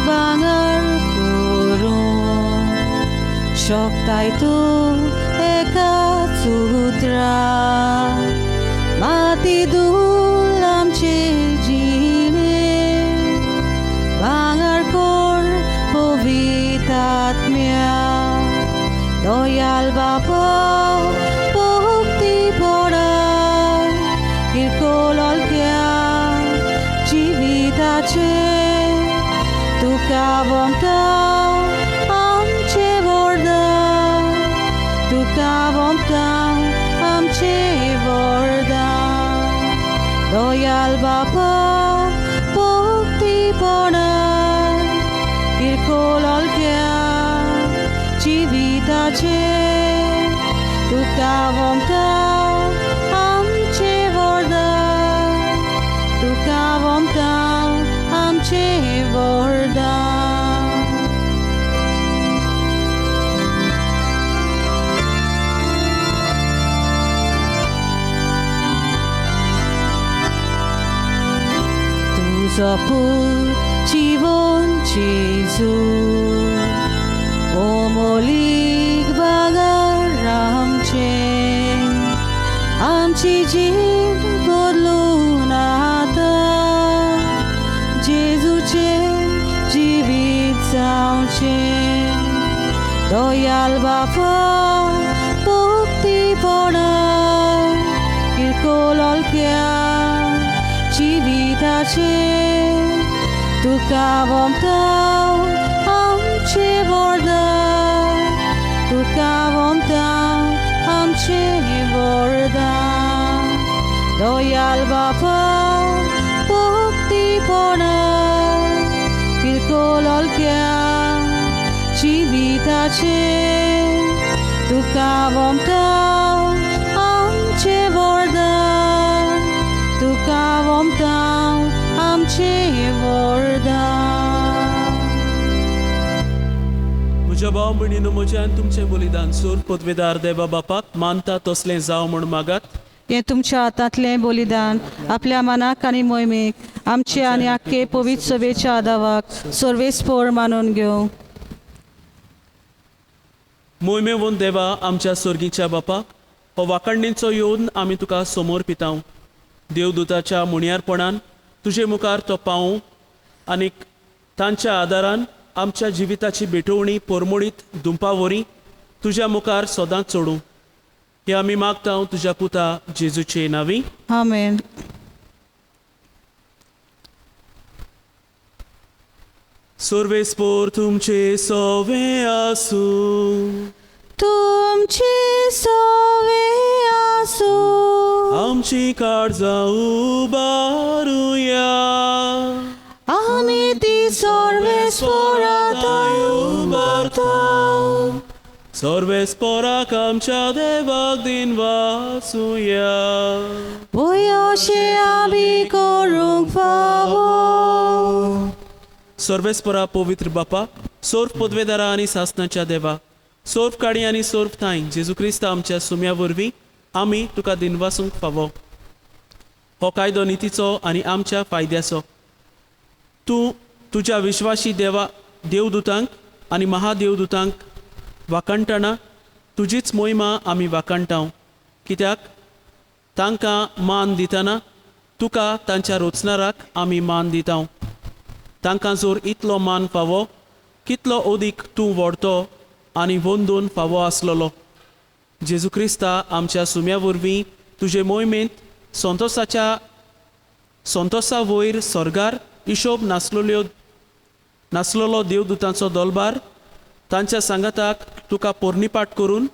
भांगर करून शकताय तूं एकाच उतरां, माती धूल आमचे जिणे भांगर कोर पवित्र आत्म्या. दयाल बापा भक्ती पडाय इरकोल ओलक्या जिविताचे तुका वंता आमचे वरदान, तुका वंता आमचे वरदान. दयाल बापा भक्ती पडाय इरकोल ओलक्या जिविताचे तुका वंता आमचे वरदान, तुका वंता आमचे वरदान. तुझो पूत जीवन जेजू ओमोलीक भांगर आमचे, आमची जीण बदलून आतां जेजूचे जिवीत जावचे. दयाल बापा भक्ती पडाय इरकोल ओलक्या जिविताचे तुका वंता आमचे वरदान, तुका वंता आमचे वरदान. दयाल बापा भक्ती पडाय इरकोल ओलक्या जिविताचे तुका वंता आमचे वरदान, तुका वोमतां आमचें वरदान. म्हज्या भाव भयणीनो, म्हज्यान तुमचें बलिदान सूर पदवेदार देवा बापाक मानता तसलें जावं म्हूण मागात. हें तुमच्या हातांतलें बलिदान आपल्या मनाक आनी मोहिमेक आमचे आनी आख्खे पवित्र सभेच्या आदावाक सर्वेस्पोर मानून घेवं. मोहिमेवून देवा आमच्या स्वर्गीच्या बापा, हो वाखणणेचो येवन आमी तुका समोर पितांव. देवदूताच्या मुणयारपणान तुजे मुखार तो पावूं आनीक तांच्या आदारान आमच्या जिविताची बेठवणी पोरमोडीत दुंपावरी तुज्या मुखार सदांच सोडूं. हे आमी मागतांव तुज्या पुता जेजूचे नांवी. आमेन. सर्वेस्पोर तुमचे सवे आसूं, तुमची सवे आसूं, आमची काळजां उबारुया, आमी ती सर्वेस्पोरांताय उबारतांव. सर्वेस्पोराक आमच्या देवाक दिन वाचुया. वयोशे आमी करूंक फावो. सर्वेस्परा पवित्र बापा, सोर्फ पदवेदारा आनी सासणाच्या देवा, सोर्फ काडी आनी सोर्फ थाय जेजू क्रिस्त आमच्या सुम्या वरवीं आमी तुका दिनवासूंक फावो. हो कायदो नितीचो आनी आमच्या फायद्याचो. तूं तुज्या विश्वासी देवदूतांक आनी महादेवदूतांक वाखणटना तुजीच मोहिमा आमी वाखणटाव. कित्याक तांकां मान दितना तुका तांच्या रोचणाराक आमी मान दिताव. तांकां जोर इतलो मान फावो, कितलो ओदीक तूं व्हडतो आनी वंदून फावो आसलोलो. जेजू क्रिस्ता आमच्या सुम्या वरवीं तुजे मोहिमेंत संतोसा वयर स्वर्गार हिशोब नासलोलो देवदूतांचो दलबार तांच्या सांगाताक तुका पोरनिपाट करून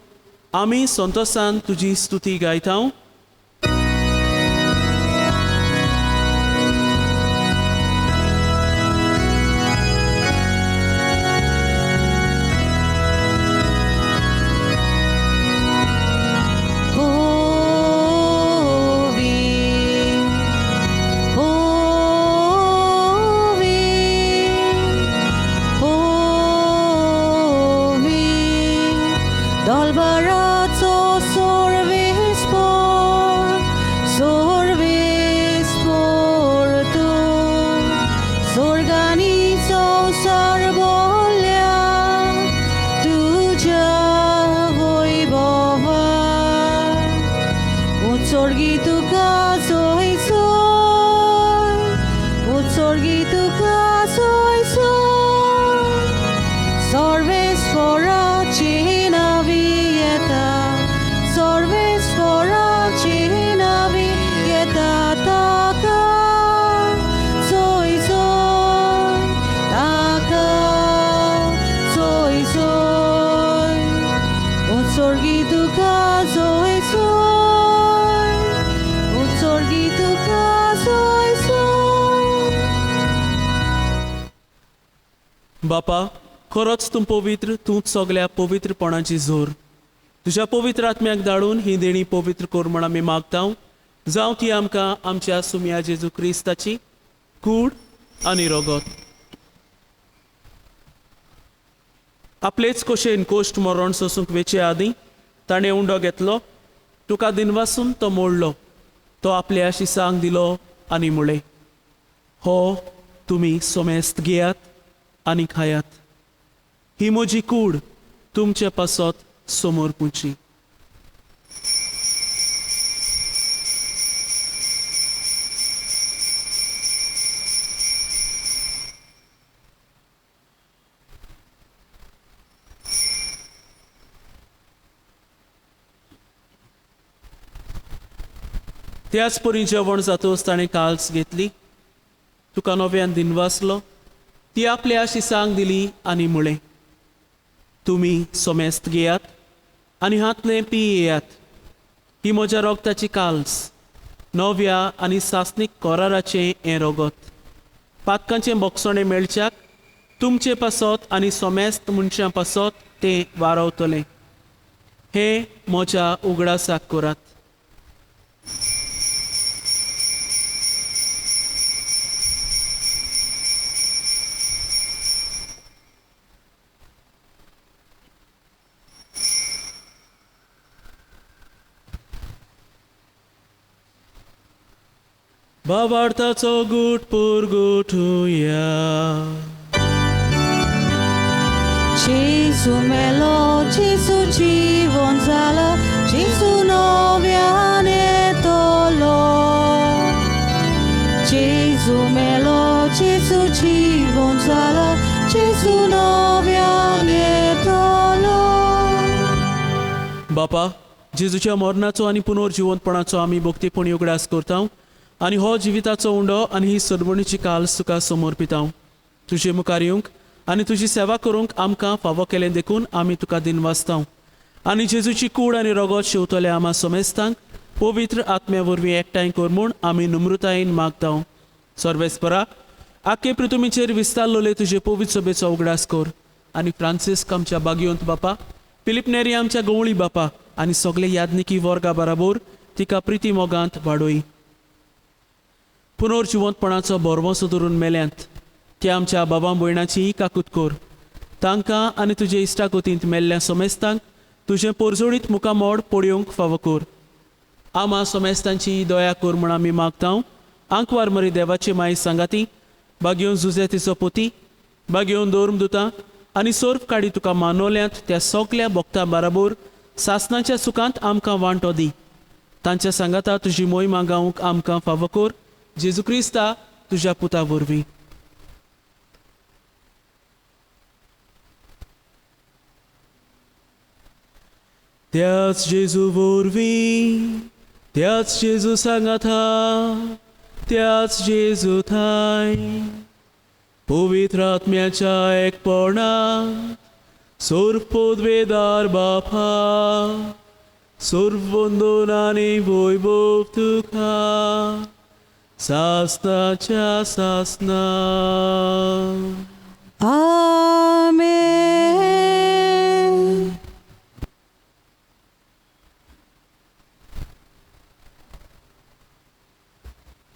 आमी संतोसान तुजी स्तुती गायतांव. Dolbarato sorvespor tu, sorganizo sarbolea, tuja voibova, utsorgi tu kazoi soy, utsorgi tu kazoi soy, sorvespora cina vieta, sorvespora cina vieta, taka soy soy, taka soy soy, utsorgitu ka soy soy, utsorgitu ka soy soy. बापा, खरोच तूं पवित्र, तूंच सगल्या पवित्रपणाची जोर. तुज्या पवित्र आत्म्याक धाडून ही देणी पवित्र कोर म्हण आमी मागतांव. जावं ती आमकां आमच्या सुम्या जेजू क्रिस्ताची कूड आनी रगत. आपलेच कोशेन कोश्ट मरण सोसूंक वेचे आदीं ताणें उंडो घेतलो, तुका दिनवासून तो मोडलो, तो आपल्या शिसांक दिलो आनी मुळे, हो तुमी सोमेस्त घेयात आनी खायात. ही म्हजी कूड तुमचे पासत समोर पुंची. त्याच परी जेवण जातोच ताणें काल्स घेतली, तुका नव्यान दिनवासलो, ती आपल्या शिसांक दिली आनी म्हळें, तुमी सोमेस्त घेयात आनी हातलें पियेयात. ही म्हज्या रोगताची काल्स, नव्या आनी सासनीक कोराराचें हें रगत. पातकांचें बोगसणें मेळच्याक तुमचे पासत आनी सोमेस्त मनशां पासत तें वारवतलें. हें म्हज्या उगडासाक करात. भावार्थाचो गूट पुरगुटुया. Jezu melo, Jezu जीवन झाला, Jezu नव्याने तोलो. Jezu melo, Jezu जीवन झाला, Jezu नव्याने तोलो. बापा, जेजूच्या मरणाचो आनी पुनर्जिवंतपणाचो आमी भक्तीपणी उगडास करता आनी हो जिविताचो उंडो आनी ही सडवणीची काल सुका समर्पिता. तुजे मुखार येवंक आनी तुजी सेवा करूंक आमकां फावो केलें देखून आमी तुका दिनवासता आनी जेजूची कूड आनी रगत शेवतले आमा समेस्तांक पवित्र आत्म्या वरवीं एकठांय कर म्हूण आमी नम्रतायेन मागता. सर्वेस्परा, आख्खे पृथ्वीचेर विस्तारलोले तुजे पवित्र सभेचो उगडास कर आनी फ्रांसिस्क आमच्या बागयोंत बापा, फिलिप नेरी आमच्या गवळी बापा आनी सगळे यादनिकी वर्गा बराबर तिका प्रिती मोगांत वाडोय. पुनर्जिवंतपणाचो बोरवोसो धरून मेल्यांत त्या आमच्या बाबा भयणाची काकूत कर. तांकां आनी तुजे इश्टाकोतींत मेल्ल्या समेस्तांक तुजें पोरजोडीत मुखामोड पळयोवंक फावो कर. आमा समेस्तांची दया कर म्हूण आमी मागता. आंकवार मरी देवाची माय सांगाती, बागयोन झुजे तिचो पोती, बागयोन दोर्मदुतां आनी सर्फ काडी तुका मानवल्यांत त्या सगल्या भक्तां बराबर सासणाच्या सुखांत आमकां वांटो दी. तांच्या सांगाता तुजी मोहीमा गावंक आमकां फावो कर. जेजू क्रिस्ता तुज्या पुता वरवीं. त्याच जेजू वरवीं, त्याच जेजू सांगाता, त्याच जेजू थाय पवित्र आत्म्याच्या एकपणांत सर्व पदवेदार बापा, सर्व वंदन आनी वैभव तुका सासनाच्या सासना. आमेन.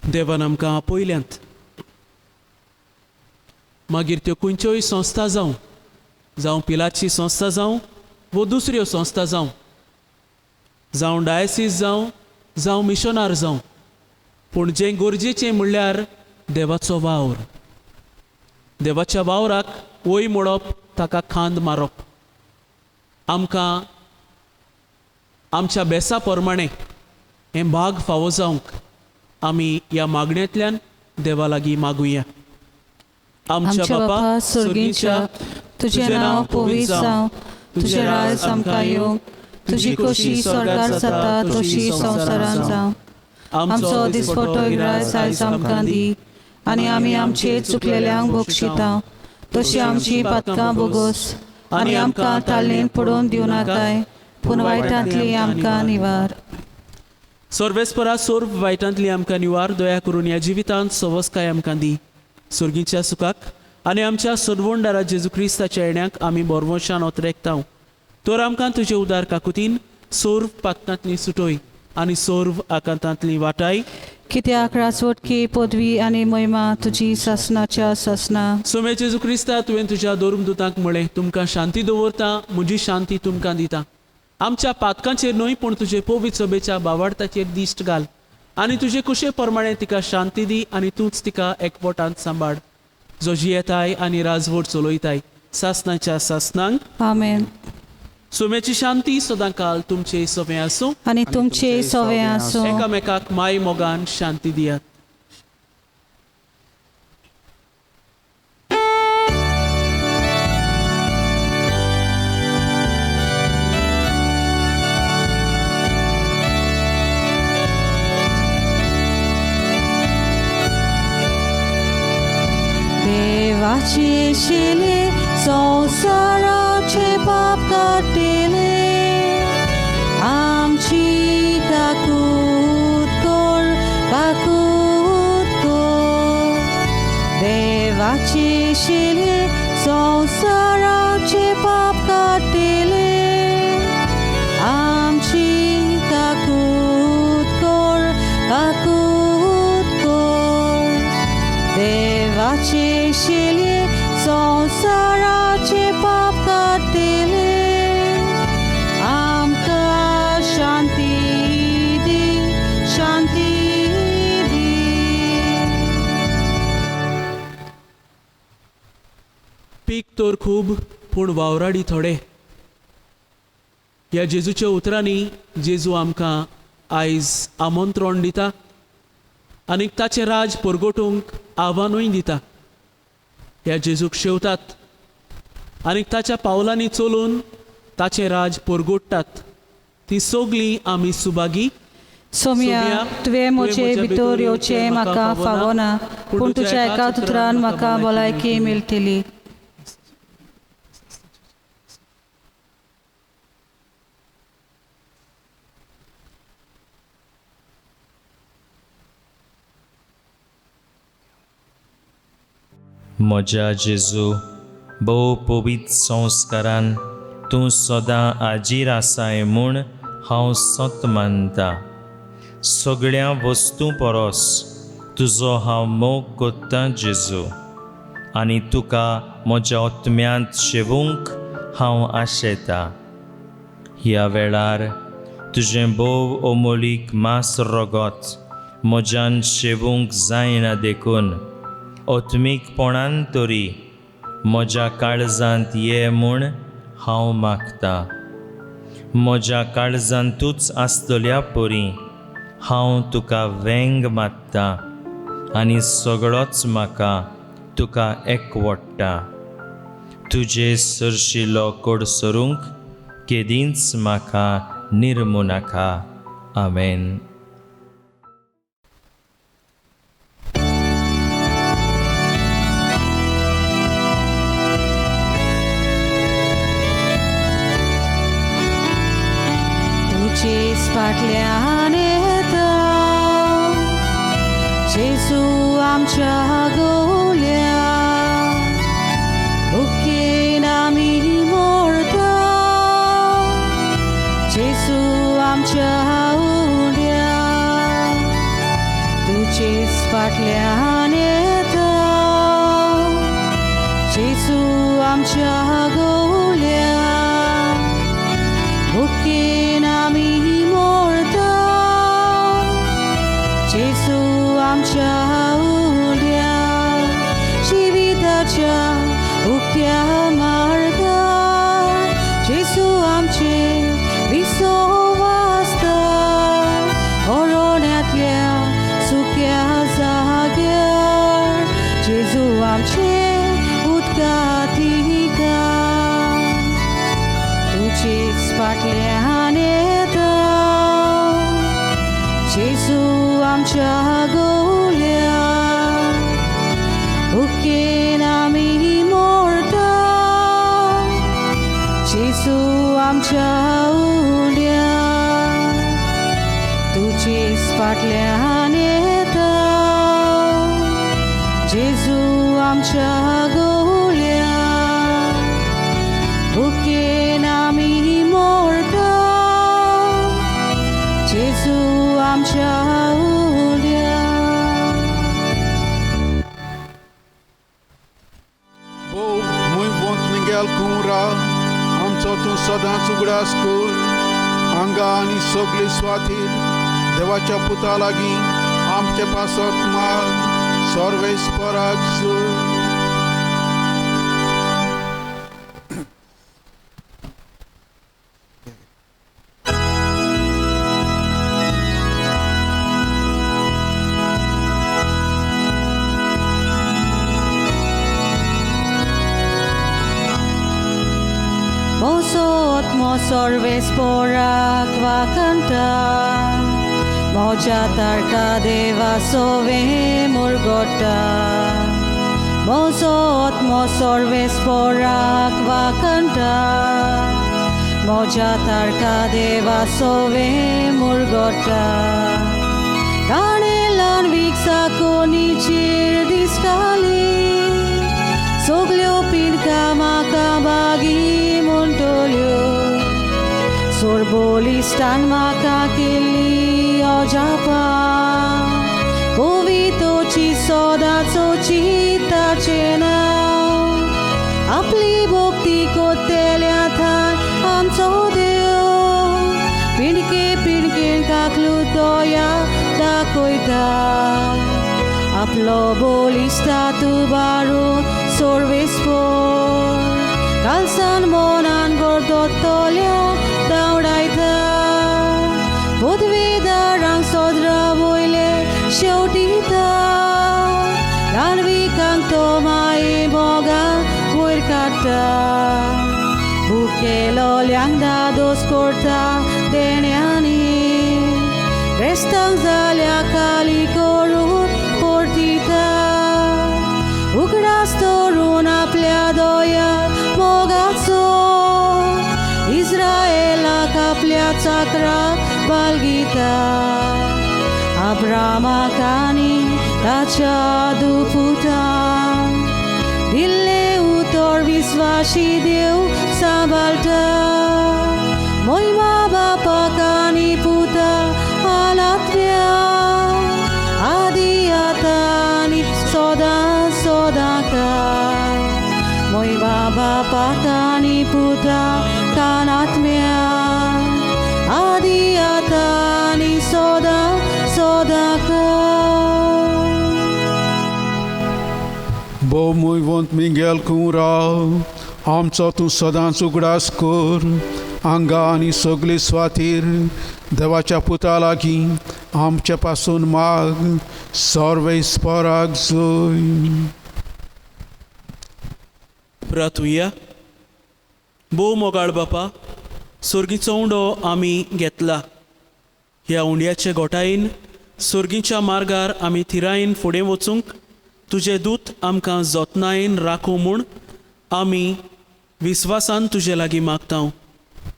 देवान आमकां आपयल्यांत मागीर त्यो खंयच्योय संस्था जावं पिलाची संस्था जावं वो दुसऱ्यो संस्था जावं डायसीस जावं मिशनार जावं, पूण जें गरजेचें म्हणल्यार देवाचो वावर. देवाच्या वावराक वय मोडप, ताका खांद मारप. आमकां आमच्या बेसा प्रमाणें हें भाग फावो जावंक आमी ह्या मागण्यांतल्यान देवा लागीं मागुया. आमच्या बापा सुर्गीच्या, तुजें नांव पवित्र जावं, तुजें राज आमकां येवंक, तुजी खोशी स्वर्गार जाता तशी संवसारांत जावं. आमचो दिसपट्टो गिराय आयज आमकां दी आनी आमी आमचे चुकलेल्यांक बक्षिता तशी आमची पातकां बोगोस आनी आमकां ताळणेन पडोवन दिवं नाकाय, पूण वायटांतली आमकां निवार. सर्वेस्परा सर्व वायटांतली आमकां निवार. दया करून ह्या जिवितांत सवस्काय आमकां दी. सुर्गीच्या सुखाक आनी आमच्या सदवंडारा जेजू क्रिस्ताच्या येण्याक आमी बोरवोशान ओतरेकता. तर आमकां तुजे उदार काकुतीन सर्व पातकांतली सुटोय आनी सर्व आकांतांतली वाटाय. कित्याक राजवटकी पदवी आनी महिमा तुजी सासनाच्या सासना. सोमे जेजू क्रिस्ता तुवें तुज्या दोर्मदुतांक म्हळें, तुमकां शांती दवरता, म्हजी शांती तुमकां दिता. आमच्या पातकांचेर न्हय पूण तुजे पवित्र सभेच्या भावार्थाचेर दिश्ट घाल आनी तुजे कुशे प्रमाणे तिका शांती दी आनी तूंच तिका एकवटांत सांबाळ, जो जियेताय आनी राजवट चलयताय सासनाच्या सासनांक. आमेन. सोम्याची शांती सदां काल तुमचे सवे आसूं आनी तुमचे सवे आसूं. एकामेकाक माय मोगान शांती दियात. देवाचे शिले संवसाराचे पाप काटिले, आमची काकूत कर, काकूत कर. देवाचे शिले संवसाराचे पाप काटिले, आमची काकूत कर, काकूत कर. देवाचे शिले संवसाराचे पाप काटिले, आमकां शांती दी, शांती दी. पीक तर खूब पूण वावराडी थोडे. ह्या जेजूच्या उतरांनी जेजू आमकां आयज आमंत्रण दिता आनी ताचें राज परगटूंक आव्हानूय दिता. ह्या जेजूक शेवतात आनी ताच्या पावलांनी चलून ताचें राज परगोडटात. ती सगळीं आमी सुभागी. सोम्या, तुवें म्हजे भितर येवचें म्हाका फावना, पूण तुज्या एका उतरान म्हाका भलायकी मेळटली. म्हज्या जेजू, भोव पवित्र संस्कारान तूं सदां आजीर आसाय म्हूण हांव सत मानता. सगळ्या वस्तू परस तुजो हांव मोग कोत्तां जेजू, आनी तुका म्हज्या आत्म्यांत शेवूंक हांव आशेतां. ह्या वेळार तुजें भोव अमोलीक मास रगत म्हज्यान शेवूंक जायना देखून आत्मीकपणान तरी म्हज्या काळजांत ये म्हूण हांव मागतां. म्हज्या काळजांत तूच आसतल्या परी हांव तुका वेंग मात्तां आनी सगळोच म्हाका तुका एकवडटा. तुजे सरशिलो कोडसरूंक केदींच म्हाका निर्मू नाका. आमेन. तुजेच फाटल्यान येता जेजू आमच्या गोल्या, भुकेन आमी मरता जेजू आमच्या उल्या. तुजेच फाटल्यान येता जेजू आमच्या गोल्या, भुकेन आमी मरता जेजू आमच्या उल्या. जिविताच्या उक्त्या मार्गार जेजू आमचे विसव आसता. अरण्यांतल्या सुक्या जाग्यार जेजू आमचे उदकातिका. तुजेच फाटल्यान येता जेजू आमच्या गोल्या, भुकेन आमी मरता जेजू आमच्या उल्या. तुजेच फाटल्यान येता जेजू आमच्या गोल्या, भुकेन आमी मरता जेजू आमच्या उल्या. भोव मूय वंत निगेल कुमरा आमचो तूं सदांच उगडास कर. हांगा आनी सगळे स्वातीर देवाच्या पुता लागीं आमचे पासत माग सर्वेस्पराक जोड. सर्वेस्पराक वाकंता म्हज्या तारका देवा सोवे मुरगोटा. म्हजो आत्मो सर्वेस्पराक वाकंता म्हज्या तारका देवा सोवे मुरगोटा. ताणें ल्हान विकसा कोणीचेर दिसताली, सगल्यो पिणकां म्हाका बागी म्हणटल्यो. सोरबोलिस्तान म्हाका केल्ली अजापा, पवितोची सदांचो चिताचें नांव. आपली भक्ती कोत्तेल्या थंय आमचो देव, पिणके पिणकेन काकलू दया दाखयता. आपलो बोलिस्ता तूं बारू सर्वेस्पर Kalsan monan gordotolya dawdaita Budvidarang sodra boile शेवटीता Ranvikang tomai boga wirkata Bukelo liangda dos korta denyani Restang zalia kali korut portita Ugras torun आपल्या दोया मोगाचो इस्रायेला आपल्या चाकरा बालगीता Abrahamaकानी ताच्या दुपुता दिल्ले उतर विश्वासी देव सांभाळता मोहिमा बापाकानी पुता आलात्व्या आदि आता आणि सोदा का मोहिमा बापाकानी पुता कानात्म्या आदि आता आणि सोदा का Bo mój wąt Miguelku राव आमचो तूं सदांच उगडास कर हांगा आनी सगळी स्वातीर देवाच्या पुता लागीं आमचे पासून माग सर्वेस्पराक जय प्रार्थुया भोव मोगाळ बापा सुर्गीचो उंडो आमी घेतला ह्या उंड्याचे गोठायेन सुर्गीच्या मार्गार आमी थिरायेन फुडें वचूंक तुजे दूत आमकां जतनायेन राखूं म्हूण आमी विस्वासान तुजे लागीं मागता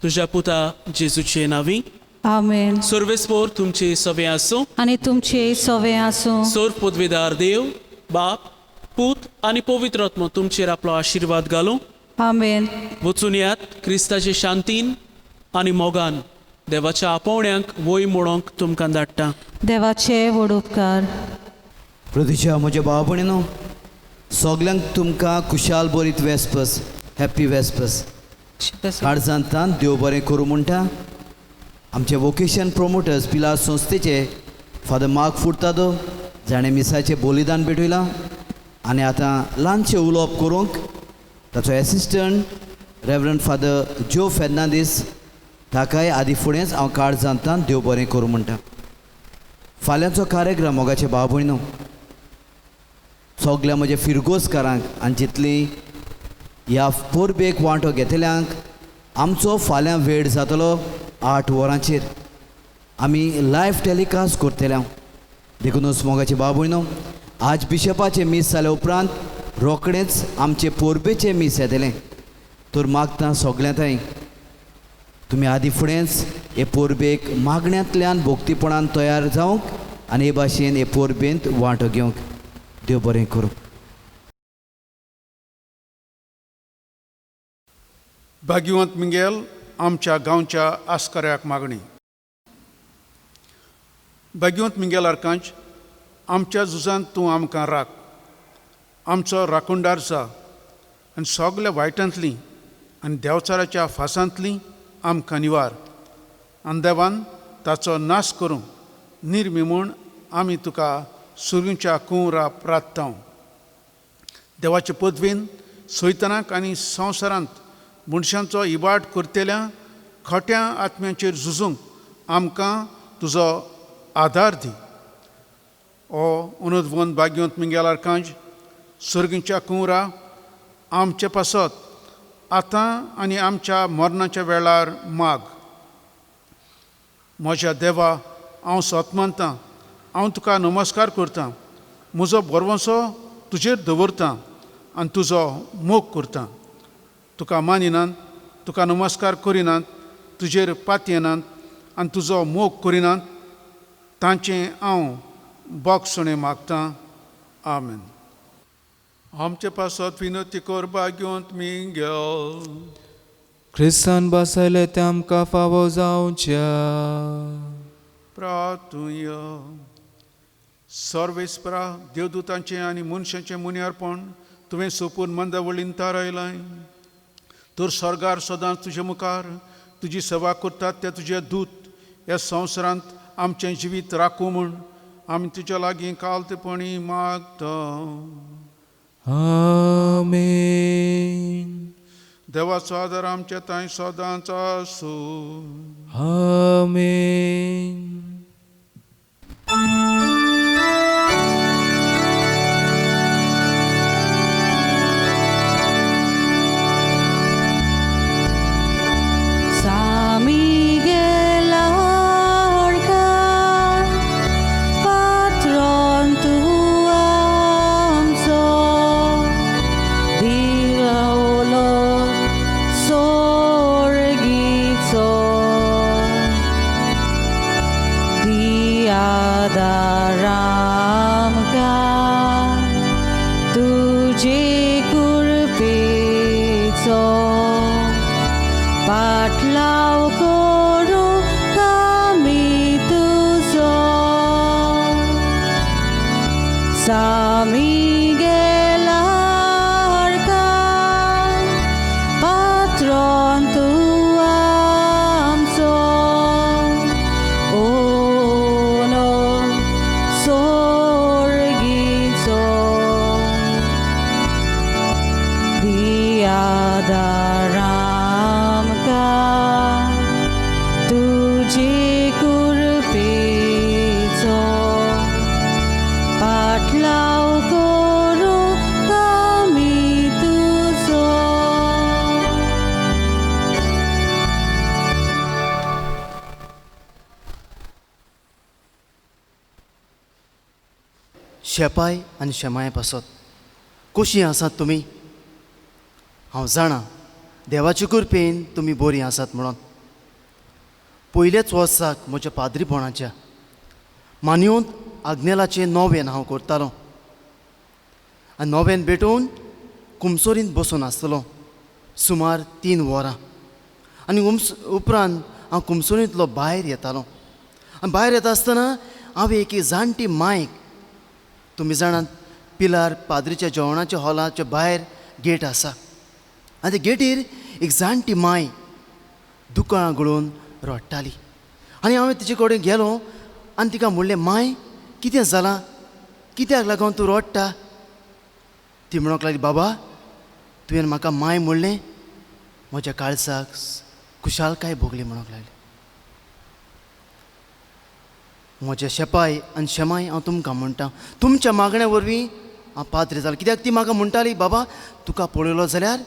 तुज्या पुता जेजूचे नांवी आमेन सर्वेस्पोर तुमचे सवे आसूं आणि तुमचे सवे आसूं सोर पदवीदार देव बाप पूत आनी पवित्र आत्मो तुमचेर आपलो आशिर्वाद घालूं आमेन वचून यात क्रिस्ताचे शांतीन आनी मोगान देवाच्या आपोवण्यांक वय म्हणूंक तुमकां धाडटा देवाचे व्हड उपकार प्रतीच्या म्हज्या भाव भयणीनो सगल्यांक तुमकां खुशाल बरीत वेस्पस हॅप्पी वेस्पस काळजांतान देव बरें करूं म्हणटा आमचे वोकेशन प्रोमोटर्स पिलार संस्थेचे फादर मार्क फुर्तादो जाणें मिसाचें बलिदान भेटयलां आनी आतां ल्हानशें उलोवप करूंक ताचो एसिस्टंट रेवरंड फादर जो फेर्नांदीस ताकाय आदी फुडेंच हांव काळजांतान देव बरें करूं म्हणटा फाल्यांचो कार्यक्रम मोगाचे भाव भयणो सगल्या म्हज्या फिरगोसकारांक आनी जितली ह्या पोरबेक वांटो घेतल्यांक आमचो फाल्यां वेळ जातलो 8 वरांचेर आमी लायव्ह टॅलिकास्ट करतले देखूनच मोगाचे भाव भयणो आज बिशपाचें मीस जाल्या उपरांत रोखडेंच आमचे पोरबेचें मीस येतलें तर मागता सगळ्यां थंय तुमी आदी फुडेंच हे पोरबेक मागण्यांतल्यान भोक्तीपणान तयार जावंक आनी हे भाशेन हे पोरबेंत वांटो घेवंक देव बरें करूं भाग्यवंत मिंगेल आमच्या गांवच्या आस्कऱ्याक मागणी भाग्यवंत मिंगेल आर्कांच आमच्या झुजांत तूं आमकां राख आमचो राखणदार जा आनी सगल्या वायटांतलीं आनी देंवचाराच्या फासांतलीं आमकां निवार आनी देवान ताचो नाश करूं निर्मी म्हूण आमी तुका सुर्गीच्या कुंवरा प्रार्थना देवाचे पदवेन सैतानाक आनी संवसारांत मनशांचो इबाड करतेल्या खोट्या आत्म्यांचेर झुजूंक आमकां तुजो आदार दी ओ उनोदवंत भाग्यवंत मिंगेल आर्कांज सुर्गीच्या कुंवरा आमचे पासत आतां आनी आमच्या मरणाच्या वेळार माग म्हज्या देवा हांव सत मानतां हांव तुका नमस्कार करतां म्हजो बरवंसो तुजेर दवरतां आनी तुजो मोग करतां तुका मानिनात तुका नमस्कार करिनात तुजेर पातयेनात आनी तुजो मोग करिनात तांचें हांव बोगसणें मागतां आमेन आमचे पासत विनंती कर भाग्यवंत मिंगेल ख्रिस्तान बसयले ते आमकां फावो जावच्या प्रार्थुया सर्वेस्परा देवदूतांचें आनी मनशांचें मुनियारपण तुवें सोपून मंदावळीन तारयलां तर स्वर्गार सदांच तुजे मुखार तुजी सेवा करतात ते तुजे दूत ह्या संवसारांत आमचें जिवीत राखूं म्हूण आमी तुज्या लागीं कालतेपणी मागता आमेन देवाचो आदार आमच्या थंय सदांच आसूं. आमेन. शेपाय आनी शेमाय पासत कशीं आसात तुमी? हांव जाणा देवाचे कृपेन तुमी बरीं आसात म्हणून. पयलेच वर्साक म्हज्या पाद्रीपणाच्या मान्योंत आग्नेलाचें नोवेन हांव करतालों आनी नोवेन भेटून कुमसोरींत बसून आसतलों सुमार 3 वरां. आनी उपरांत हांव कुमसोरींतलो भायर येतालों आनी भायर येता आसतना हांव एक जाणटी मांयक, तुमी जाणात पिलार पाद्रीच्या जेवणाच्या हॉलाच्या भायर गेट आसा आनी त्या गेटीर एक जाणटी मांय दुकाळां गळोवन रडटाली. आनी हांवें तिचे कडेन गेलो आनी तिका म्हणलें, मांय कितें जालां, कित्याक लागून तूं रडटा? ती म्हणूंक लागली, बाबा तुवें म्हाका मांय म्हणलें, म्हज्या काळजाक खुशालकाय भोगली म्हणूंक लागली. म्हज्या शेपाय आनी शेमाय हांव तुमकां म्हणटा, तुमच्या मागण्या वरवीं हांव पाद्री जालो. कित्याक ती म्हाका म्हणटाली, बाबा तुका पळयलो जाल्यार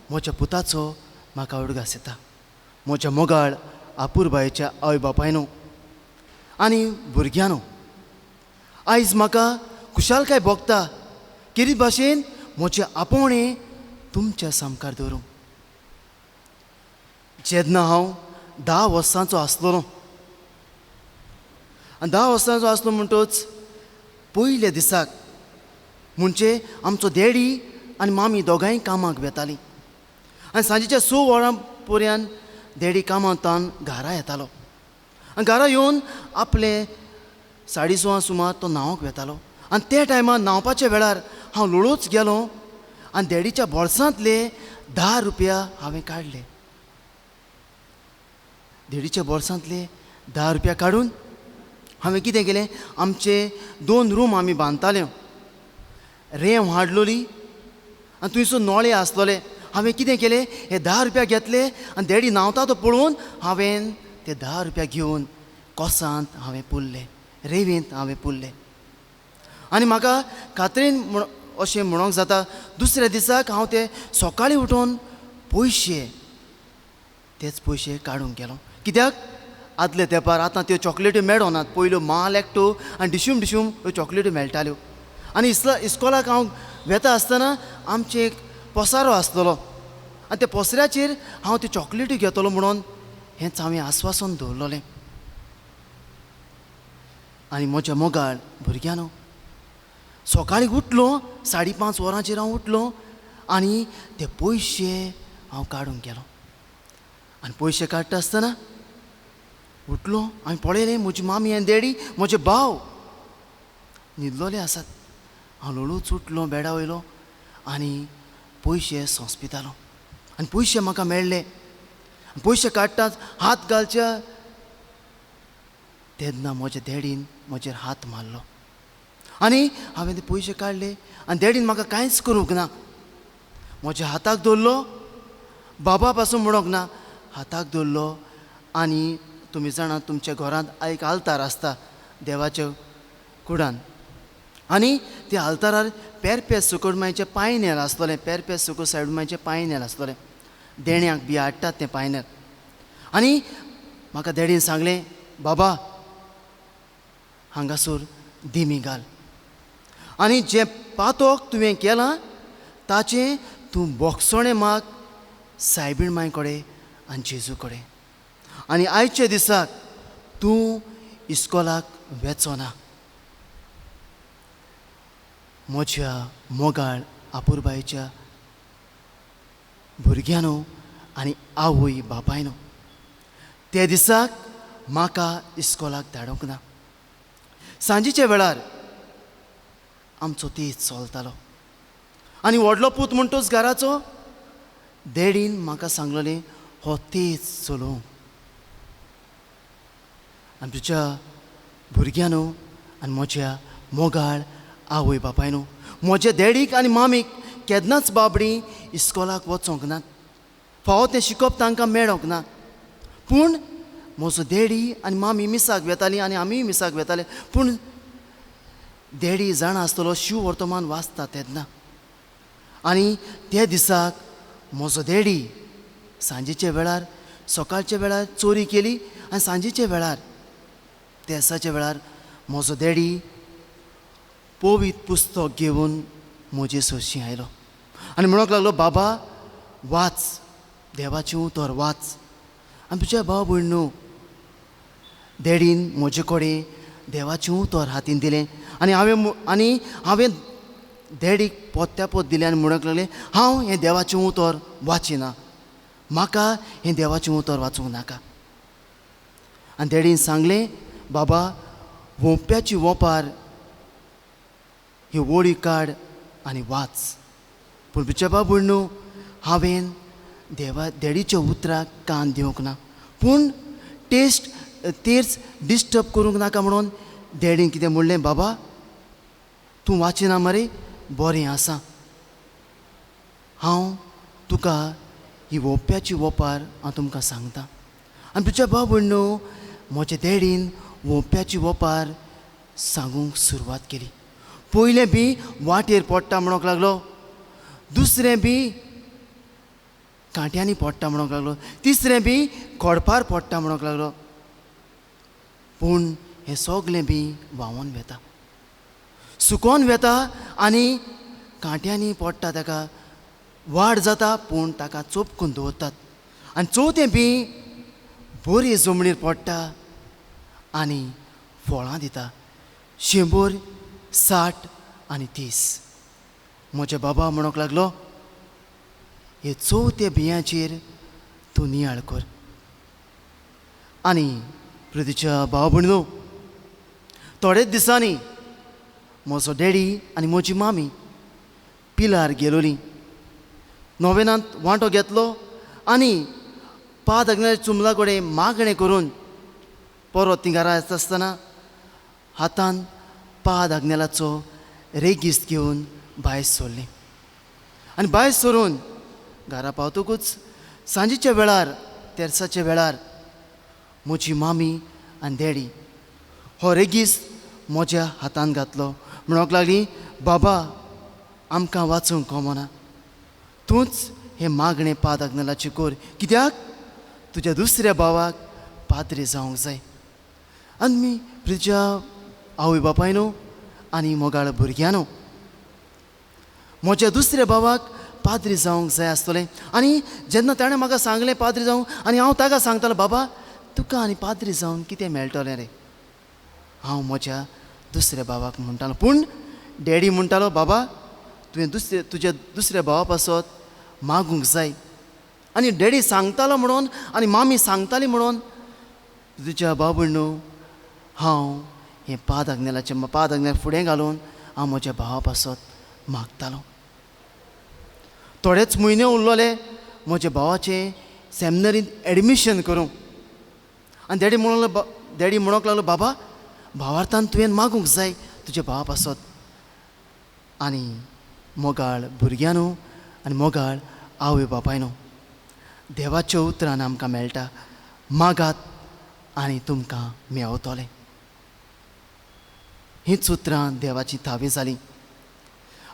म्हज्या पुताचो म्हाका उडगास येता. म्हज्या मोगाळ आपुरबायेच्या आवय बापायनो आनी भुरग्यांनो, आयज म्हाका खुशालकाय भोगता केरी भाशेन म्हजें आपोवणें तुमच्या सामकार दवरूंक. जेन्ना हांव 10 वर्सांचो आसलों आनी 10 वर्सांचो आसलो म्हणटच पयल्या दिसाक म्हणजे आमचो डॅडी आनी मामी दोगांय कामाक वेतालीं आनी सांजेच्या 6 वरां पर्यंत डॅडी कामांतान घरा येतालो आनी घरा येवन आपले 6:30 सुमार तो न्हांवूंक वेतालो. आनी त्या टायमार न्हांवपाच्या वेळार हांव लोळूच गेलो आनी डॅडीच्या बोळसांतले 10 रुपया हांवें काडले. डॅडीच्या बोळसांतले 10 रुपया काडून हांवें कितें केलें, आमचे 2 रूम आमी बांदताल्यो, रेंव हाडलोली आनी थंयसर नोळे आसलोले. हांवें कितें केलें, हे 10 रुपया घेतले आनी डॅडी न्हांवता तो पळोवन हांवें ते 10 रुपया घेवन कोसांत हांवें पुरले, रेंवेंत हांवें पुरले. आनी म्हाका खात्रेन अशें म्हणूंक जाता, दुसऱ्या दिसाक हांव ते सकाळीं उठून तेच पयशे काडूंक गेलो. कित्याक आदल्या तेंपार आतां त्यो चॉकलेट्यो मेळनात, पयल्यो माल एकटो आनी डिशूम ह्यो चॉकलेट्यो मेळटाल्यो. आनी इस्कॉलाक हांव वेता आसतना आमचे एक पसारो आसतलो आनी त्या पसऱ्याचेर हांव त्यो चॉकलेट्यो घेतलो म्हणून हेंच हांवें आस्वासन दवरलोलें. आनी म्हज्या मोगाळ भुरग्यांनो, सकाळीं उठलो 5:30 वरांचेर हांव उठलो आनी ते पयशे हांव काडूंक गेलो. आनी पयशे काडटा आसतना उठलो, हांवें पळयलें म्हजी मामी आनी डॅडी, म्हजे भाव न्हिदलोले आसात. हांव लोळूच उठलो बेडा वयलो आनी पयशे सोंसपितालो आनी पयशे म्हाका मेळ्ळे. पयशे काडटाच हात घालच्या तेन्ना म्हज्या डॅडीन म्हजेर हात मारलो आनी हांवें ते पयशे काडले आनी डॅडीन म्हाका कांयच करूंक ना. म्हज्या हाताक धरलो बाबा पासून म्हणूंक ना, हाताक दवरलो. आनी तुमी जाणा तुमच्या घरांत एक आल्तार आसता देवाच्या कुडान, आनी त्या आल्तारार पेरपे सुकणमायेचें पायनेल आसतलें. पेरपे सुकूड सायडमायेचें पायनेल आसतलें. देण्याक बी हाडटात तें पायनेल. आनी म्हाका देडीन सांगलें, बाबा हांगासर दिमी घाल, आनी जें पातोक तुवें केलां ताचें तूं बोगसोणें माग सायबीण मांय कडेन आनी जेजू कडेन. आनी आयचे दिसाक तूं इस्कॉलाक वेचोना. म्हज्या मोगाळ आपुरबायेच्या भुरग्यानो आनी आवय बापायनो, ते दिसाक म्हाका इस्कॉलाक धाडूंक ना. सांजेच्या वेळार आमचो तेज चलतालो. आनी व्हडलो पूत म्हणटोच घराचो डॅडीन म्हाका सांगलोलें हो तेज चलोवंक. आनी तुज्या भुरग्यानो आनी म्हज्या मोगाळ आवय बापायनो, म्हज्या डॅडीक आनी मामीक केन्नाच बाबडी इस्कॉलाक वचोंक नात. फावो तें शिकप तांकां मेळोंक ना. पूण म्हजो डॅडी आनी मामी मिसाक वेतालीं आनी आमीय मिसाक वेताले. पूण डॅडी जाणा आसतलो शिव वर्तमान वाचता तेन्ना. आनी त्या दिसाक म्हजो डॅडी सांजेच्या वेळार, सकाळच्या वेळार चोरी केली आनी सांजेच्या वेळार तेसाच्या वेळार म्हजो डॅडी पवित्र पुस्तक घेवन म्हजे सोशी आयलो आनी म्हणूंक लागलो, बाबा वाच, देवाचें उतर वाच. आनी तुज्या भाव भयणो, डॅडीन म्हजे कडेन देवाचें उतर हातीन दिलें. आनी हांवें डॅडीक पोत्या पोत दिलें आनी म्हणूंक लागलें, हांव हें देवाचें उतर वाचिना, म्हाका हें देवाचें उतर वाचूंक नाका. आनी डॅडीन सांगलें, बाबा वोंप्याची वोंपार ह्यो वळी काड आनी वाच. पूण तुज्या भाव भयणो, हांवें डॅडीच्या उतराक कान दिवंक ना. पूण तेच डिस्टर्ब करूंक नाका म्हणून डॅडीन कितें म्हणलें, बाबा तूं वाचिना मरे, बरें आसा, हांव तुका ही वोंप्याची वोंपार हांव तुमकां सांगतां. आनी तुज्या भाव भयणो, म्हज्या डॅडीन वोंप्याची वोंपार सांगूंक सुरवात केली. पयलें बी वाटेर पडटा म्हणूंक लागलो, दुसरें बी कांट्यांनी पडटा म्हणूंक लागलो, तिसरें बी खोडपार पडटा म्हणूंक लागलो. पूण हें सगलें बी व्हांवोन वेता, सुकोन वेता आनी कांट्यांनी पडटा ताका वाड जाता, पूण ताका चोपकून दवरतात. आनी चवथें बी बरी जमणीर पडटा आनी फळां दिता, 100, 60 आनी 30. म्हज्या बाबा म्हणूंक लागलो, हे चवथ्या बियांचेर तूं नियाळ कर. आनी पृथ्वीच्या भाव भयणो, थोडेच दिसांनी म्हजो डॅडी आनी म्हजी मामी पिलार गेलोलीं. नोवेनांत वांटो घेतलो आनी पाद अग्नाच्या चुमला कडेन मागणें करून परत तीं घरा येता आसतना हातान पाद अग्नेलाचो रेगीस्त घेवन भायर सरलीं. आनी भायर सरून घरा पावतकूच सांजेच्या वेळार, तेरसाच्या वेळार म्हजी मामी आनी डॅडी हो रेगीस्त म्हज्या हातान घातलो. म्हणूंक लागलीं, बाबा आमकां वाचूंक कळना, तूंच हें मागणें पाद अग्नेलाचें कर, कित्याक तुज्या दुसऱ्या भावाक पाद्री जावंक जाय. आनी तुज्या आवय बापायनो आनी मोगाळ भुरग्यानो, म्हज्या दुसऱ्या भावाक पाद्री जावंक जाय आसतलें. आनी जेन्ना ताणें म्हाका सांगलें पाद्री जावंक, आनी हांव ताका सांगतालो, बाबा तुका आनी पाद्री जावन कितें मेळटलें रे, हांव म्हज्या दुसऱ्या भावाक म्हणटालो. पूण डॅडी म्हणटालो, बाबा तुवें तुज्या दुसऱ्या भावा पासत मागूंक जाय. आनी डॅडी सांगतालो म्हणून आनी मामी सांगताली म्हणून तुज्या भाव भयणो, हांव हें पाद अग्नेला फुडें घालून हांव म्हज्या भावा पासत मागतालो. थोडेच म्हयने उरलोले म्हज्या भावाचें सेमिनरींत एडमिशन करूंक. आनी डॅडी म्हणूंक लागलो, बाबा भावार्थान तुवें मागूंक जाय तुज्या भावा पासत. आनी मोगाळ भुरग्यानो आनी मोगाळ आवय बापायनो, देवाच्या उतरान आमकां मेळटा, मागात आनी तुमकां मेळटलें. हीच उतरां देवाची थावी जाली.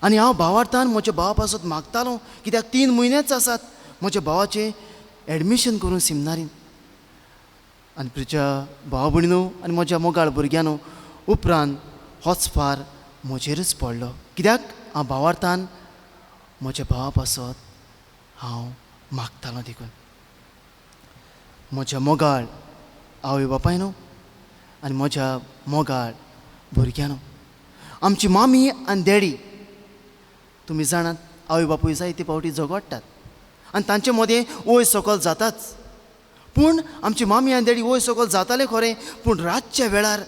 आनी हांव भावार्थान म्हज्या भावा पासून मागतालो, कित्याक 3 म्हयनेच आसात म्हज्या भावाचें एडमिशन करून सिमनारीन. आनी तुज्या भावा भयणीनो आनी म्हज्या मोगाळ भुरग्यांनो, उपरांत होच फार म्हजेरच पडलो, कित्याक हांव भावार्थान म्हज्या भावा पासून हांव मागतालो. देखून म्हज्या मोगाळ आवय बापायनो आनी म्हज्या मोगाळ भुरग्यांनो, आमची मामी आनी डॅडी तुमी जाणात, आवय बापूय जायते फावटी झगडटात आनी तांचे मदें वयर सकयल जाताच. पूण आमची मामी आनी डॅडी वयर सकयल जाताले खरें, पूण रातच्या वेळार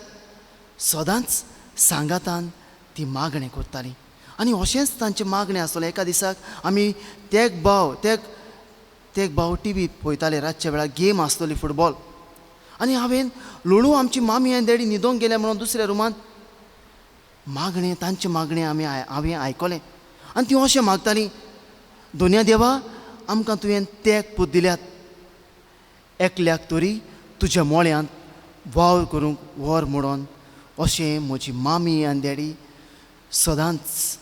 सदांच सांगातान ती मागणें करतालीं. आनी अशेंच तांचें मागणें आसलें. एका दिसाक आमी तेग भाव टीव्ही पळयताले. रातच्या वेळार गेम आसतली फुटबॉल. आनी हांवें लोळू आमची मामी आनी डॅडी न्हिदोंक गेले म्हणून दुसऱ्या रुमान तांचें मागणें हांवें आयकलें. आनी तीं अशें मागतालीं, दोनया देवा, आमकां तुवें तेग पूत दिल्यात, एकल्याक तरी तुज्या मोळ्यांत वावर करूंक व्हर म्हणून. अशें म्हजी मामी आनी डॅडी सदांच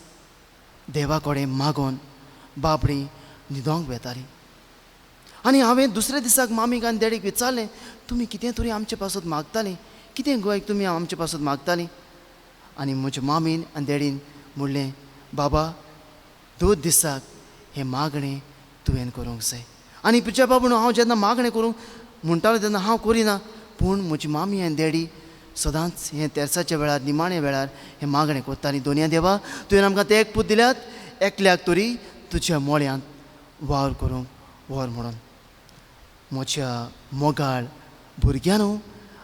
देवा कडेन मागोन बाबडी न्हिदोंक वेतालीं. आनी हांवें दुसऱ्या दिसाक मामीक आनी डॅडीक विचारलें, तुमी कितें तरी आमचे पासून मागतालीं, कितें गोंय तुमी आमचे पासून मागतालीं? आनी म्हज्या मामीन आनी डॅडीन म्हणलें, बाबा, 2 दिसाक हें मागणें तुवें करूंक जाय. आनी तुज्या बाबा हांव जेन्ना मागणें करूंक म्हणटालो तेन्ना हांव करिना, पूण म्हजी मामी आनी डॅडी सदांच हें तेर्साच्या वेळार, निमाण्या वेळार हें मागणें करतालीं. दोनया देवा, तुवें आमकां ते एक पूत दिल्यात, एकल्याक तरी तुज्या मोळ्यांत वावर करूंक व्हर म्हणून. म्हज्या मोगाळ भुरग्यांनो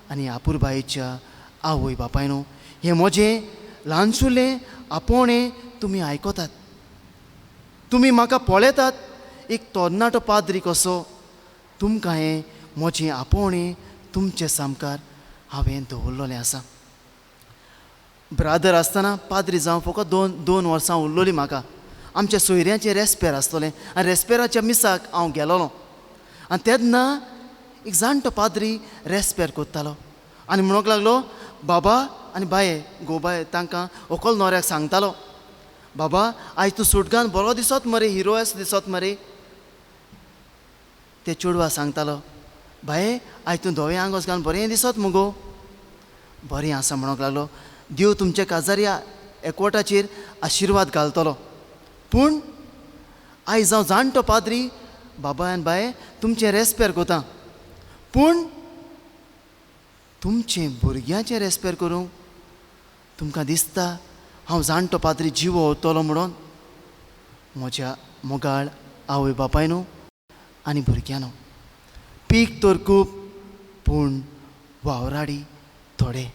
आनी आपुरबायेच्या आवय बापायनो, हें म्हजें ल्हानशुलें आपोवणें तुमी आयकतात. तुमी म्हाका पळयतात एक तरणाटो पाद्री कसो. तुमकां हें म्हजें आपोवणें तुमचे सामकार हांवें दवरलेलें आसा. ब्रादर आसतना पाद्री जावं फकत दोन वर्सां उरलोलीं म्हाका. आमच्या सोयऱ्यांचें रेस्पेर आसतलें आनी रेस्पेराच्या मिसाक हांव गेलोलो. आनी तेन्ना एक जाणटो पाद्री रेस्पेर करतालो आनी म्हणूंक लागलो, बाबा आनी बाये घोबाय तांकां व्हंकल न्हवऱ्याक सांगतालो, बाबा, आयज तूं सुटगान बरो दिसत मरे, हिरोयस दिसत मरे. ते चेडवा सांगतालो, बाये, आयज तूं धवें आंगोस घालून बरें दिसत मुगो. बरें आसा म्हणूंक लागलो. देव तुमच्या काजारी एकवटाचेर आशिर्वाद घालतलो. पूण आयज हांव जाणटो पाद्री, बाबा आनी बाये, तुमचें रेस्पेर कोता, पूण तुमचें भुरग्याचें रेस्पेर करूंक तुमकां दिसता हांव जाणटो पाद्री जीव ओंवतलो म्हणून. म्हज्या मोगाळ आवय बापायनो आनी भुरग्यांनो, पीक तर खूब, पूण वावराडी थोडे.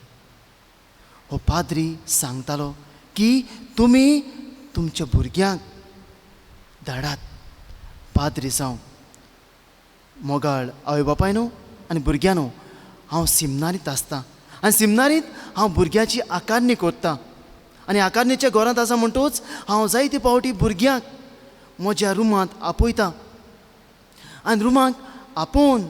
हो पाद्री सांगतालो की तुमी तुमच्या भुरग्यांक धाडात पाद्री जावं. मोगाळ आवय बापायनो आनी भुरग्यांनो, हांव सिमनारीत आसतां आनी सिमनारीत हांव भुरग्याची आकारणी करतां. आनी आकारणेच्या घरांत आसा म्हणटूच हांव जायते फावटी भुरग्यांक म्हज्या रुमांत आपयतां. आनी रुमांत आपोवन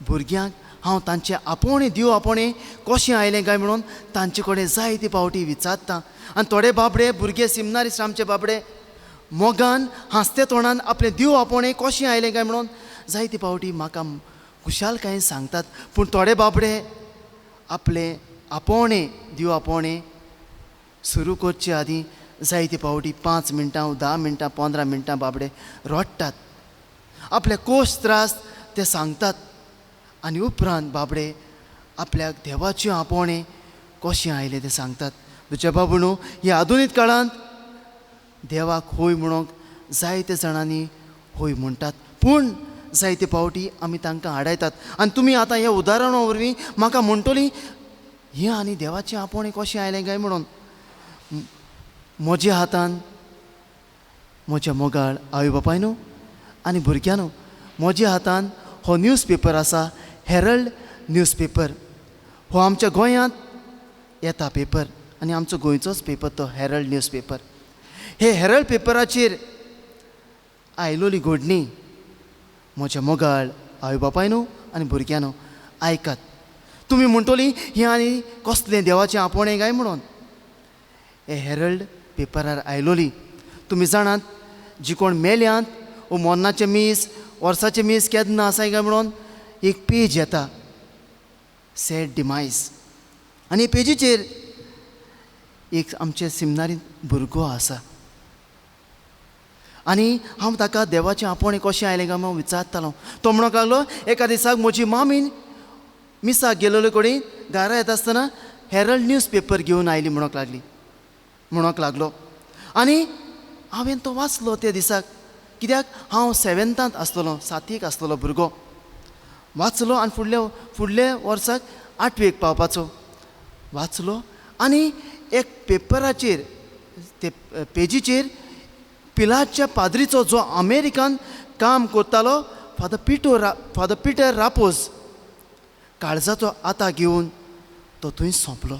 भुरग्यांक हांव तांचें आपोवणें दिव आपोवणें कशें आयलें काय म्हणून तांचे कडेन जायते फावटी विचारतां. आनी थोडे बाबडे भुरगे सिमनारीत आमचे बाबडे मोगान हांसते तोंडान आपलें दिव आपोवणें कशें आयलें काय म्हणून जायते फावटी म्हाका खुशालकायेन सांगतात. पूण थोडे बाबडे आपलें आपोवणें दिव आपोवणें सुरू करचे आदीं जायते फावटी 5 मिनटां, 10 मिनटां, 15 मिनटां बाबडे रडटात. आपले कोश त्रास ते सांगतात. आनी उपरांत बाबडे आपल्याक देवाचें आपोवणें कशें आयलें तें सांगतात. तुज्या बाबूनो, ह्या आधुनीक काळांत देवाक होय म्हणूंक जायते जाणांनी होय म्हणटात, पूण जायते फावटी आमी तांकां आडायतात. आनी तुमी आतां ह्या उदाहरणा वरवीं म्हाका म्हणटलीं, हें आनी देवाचें आपोवणें कशें आयलें काय म्हणून. म्हज्या हातान, म्हज्या मोगाळ आवय बापायनो आनी भुरग्यांनो, म्हज्या हातान हो न्यूज पेपर आसा, हेरल्ड न्यूज पेपर. हो आमच्या गोंयांत येता पेपर आनी आमचो गोंयचोच पेपर तो हेरल्ड न्यूज पेपर. हे हेरल्ड पेपराचेर आयलोली घडणी म्हज्या मोगाळ आवय बापायनू आनी भुरग्यांनो आयकात. तुमी म्हणटली हें आनी कसलें देवाचें आपोणें काय म्हणून. हे हेरल्ड पेपरार आयलोली. तुमी जाणात जी कोण मेल्यांत वो मोन्नाचे मीस वर्साचे मीस केन्ना आसाय काय म्हणून एक पेज येता, सॅड डिमायज. आनी पेजीचेर एक आमचे सिमनारीन भुरगो आसा. आनी हांव ताका देवाचें आपोणें कशें आयलें काय म्हणून विचारतालो. तो म्हणूंक लागलो एका दिसाक म्हजी मामीन मिसाक गेलेले कडेन घरा येता आसतना हेरल्ड न्यूज पेपर घेवन आयली म्हणूंक लागलो. आनी हांवें तो वाचलो त्या दिसाक, कित्याक हांव 7थांत आसतलो, 7थीक आसतलो भुरगो. वाचलो आनी फुडल्या वर्साक 8वेक पावपाचो वाचलो. आनी एक पेपराचेर ते पेजीचेर पिलाच्या पाद्रीचो जो अमेरिकान काम करतालो फादर पिटर रापोज काळजाचो आतां घेवन तो थंय सोंपलो.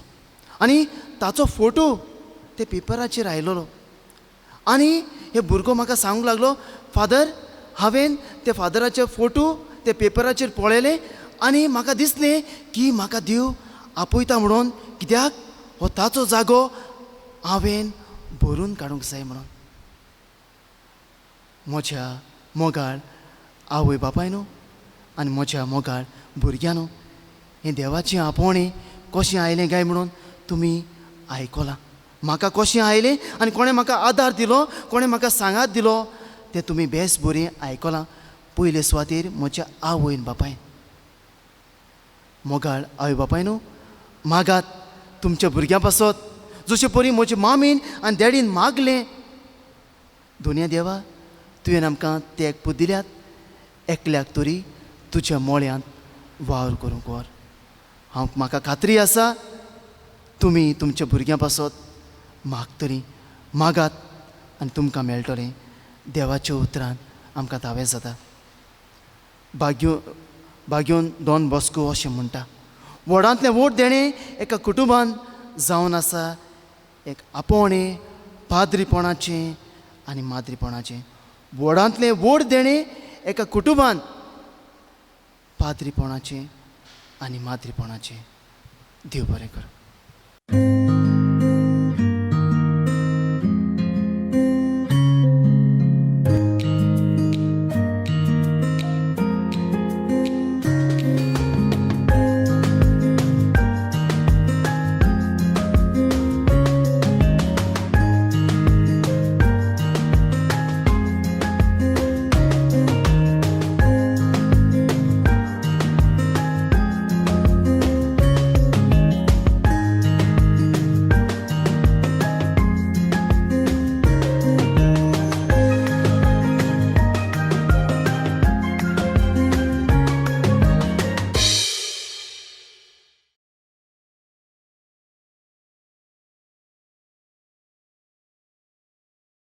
आनी ताचो फोटो ते पेपराचेर आयलोलो. आनी हे भुरगो म्हाका सांगूंक लागलो, फादर हांवें ते फादराचे फोटो ते पेपराचेर पळयले आनी म्हाका दिसलें की म्हाका देव आपयता म्हणून, कित्याक हो ताचो जागो हांवें भरून काडूंक जाय म्हणून. म्हज्या मोगाळ आवय बापायनो आनी म्हज्या मोगाळ भुरग्यांनो, हें देवाचें आपोवणें कशें आयलें काय म्हणून तुमी आयकलां. म्हाका कशें आयलें आनी कोणें म्हाका आदार दिलो, कोणें म्हाका सांगात दिलो तें तुमी बेस बरें आयकलां. पयले सुवातेर म्हज्या आवयन बापायन. मोगाळ आवय बापायनो, मागात तुमच्या भुरग्यां पासत जशें परी म्हज्या मामीन आनी डॅडीन मागलें. दोनया देवा तुवें आमकां तेंकपू दिल्यात, एकल्याक तरी तुज्या मोळ्यांत वावर करूंक व्हर. म्हाका खात्री आसा तुमी तुमच्या भुरग्यां पासत मागतली. मागात आनी तुमकां मेळटलें. देवाच्या उतरान आमकां दावे जाता. बाग्योन डॉन बॉस्को अशें म्हणटा, व्हडांतलें व्हड देणें एका कुटुंबान जावन आसा एक आपोवणें पाद्रीपणाचें आनी माद्रीपणाचें. व्हडांतलें व्हड देणें एका कुटुंबान पाद्रीपणाचें आनी माद्रीपणाचें. देव बरें कर.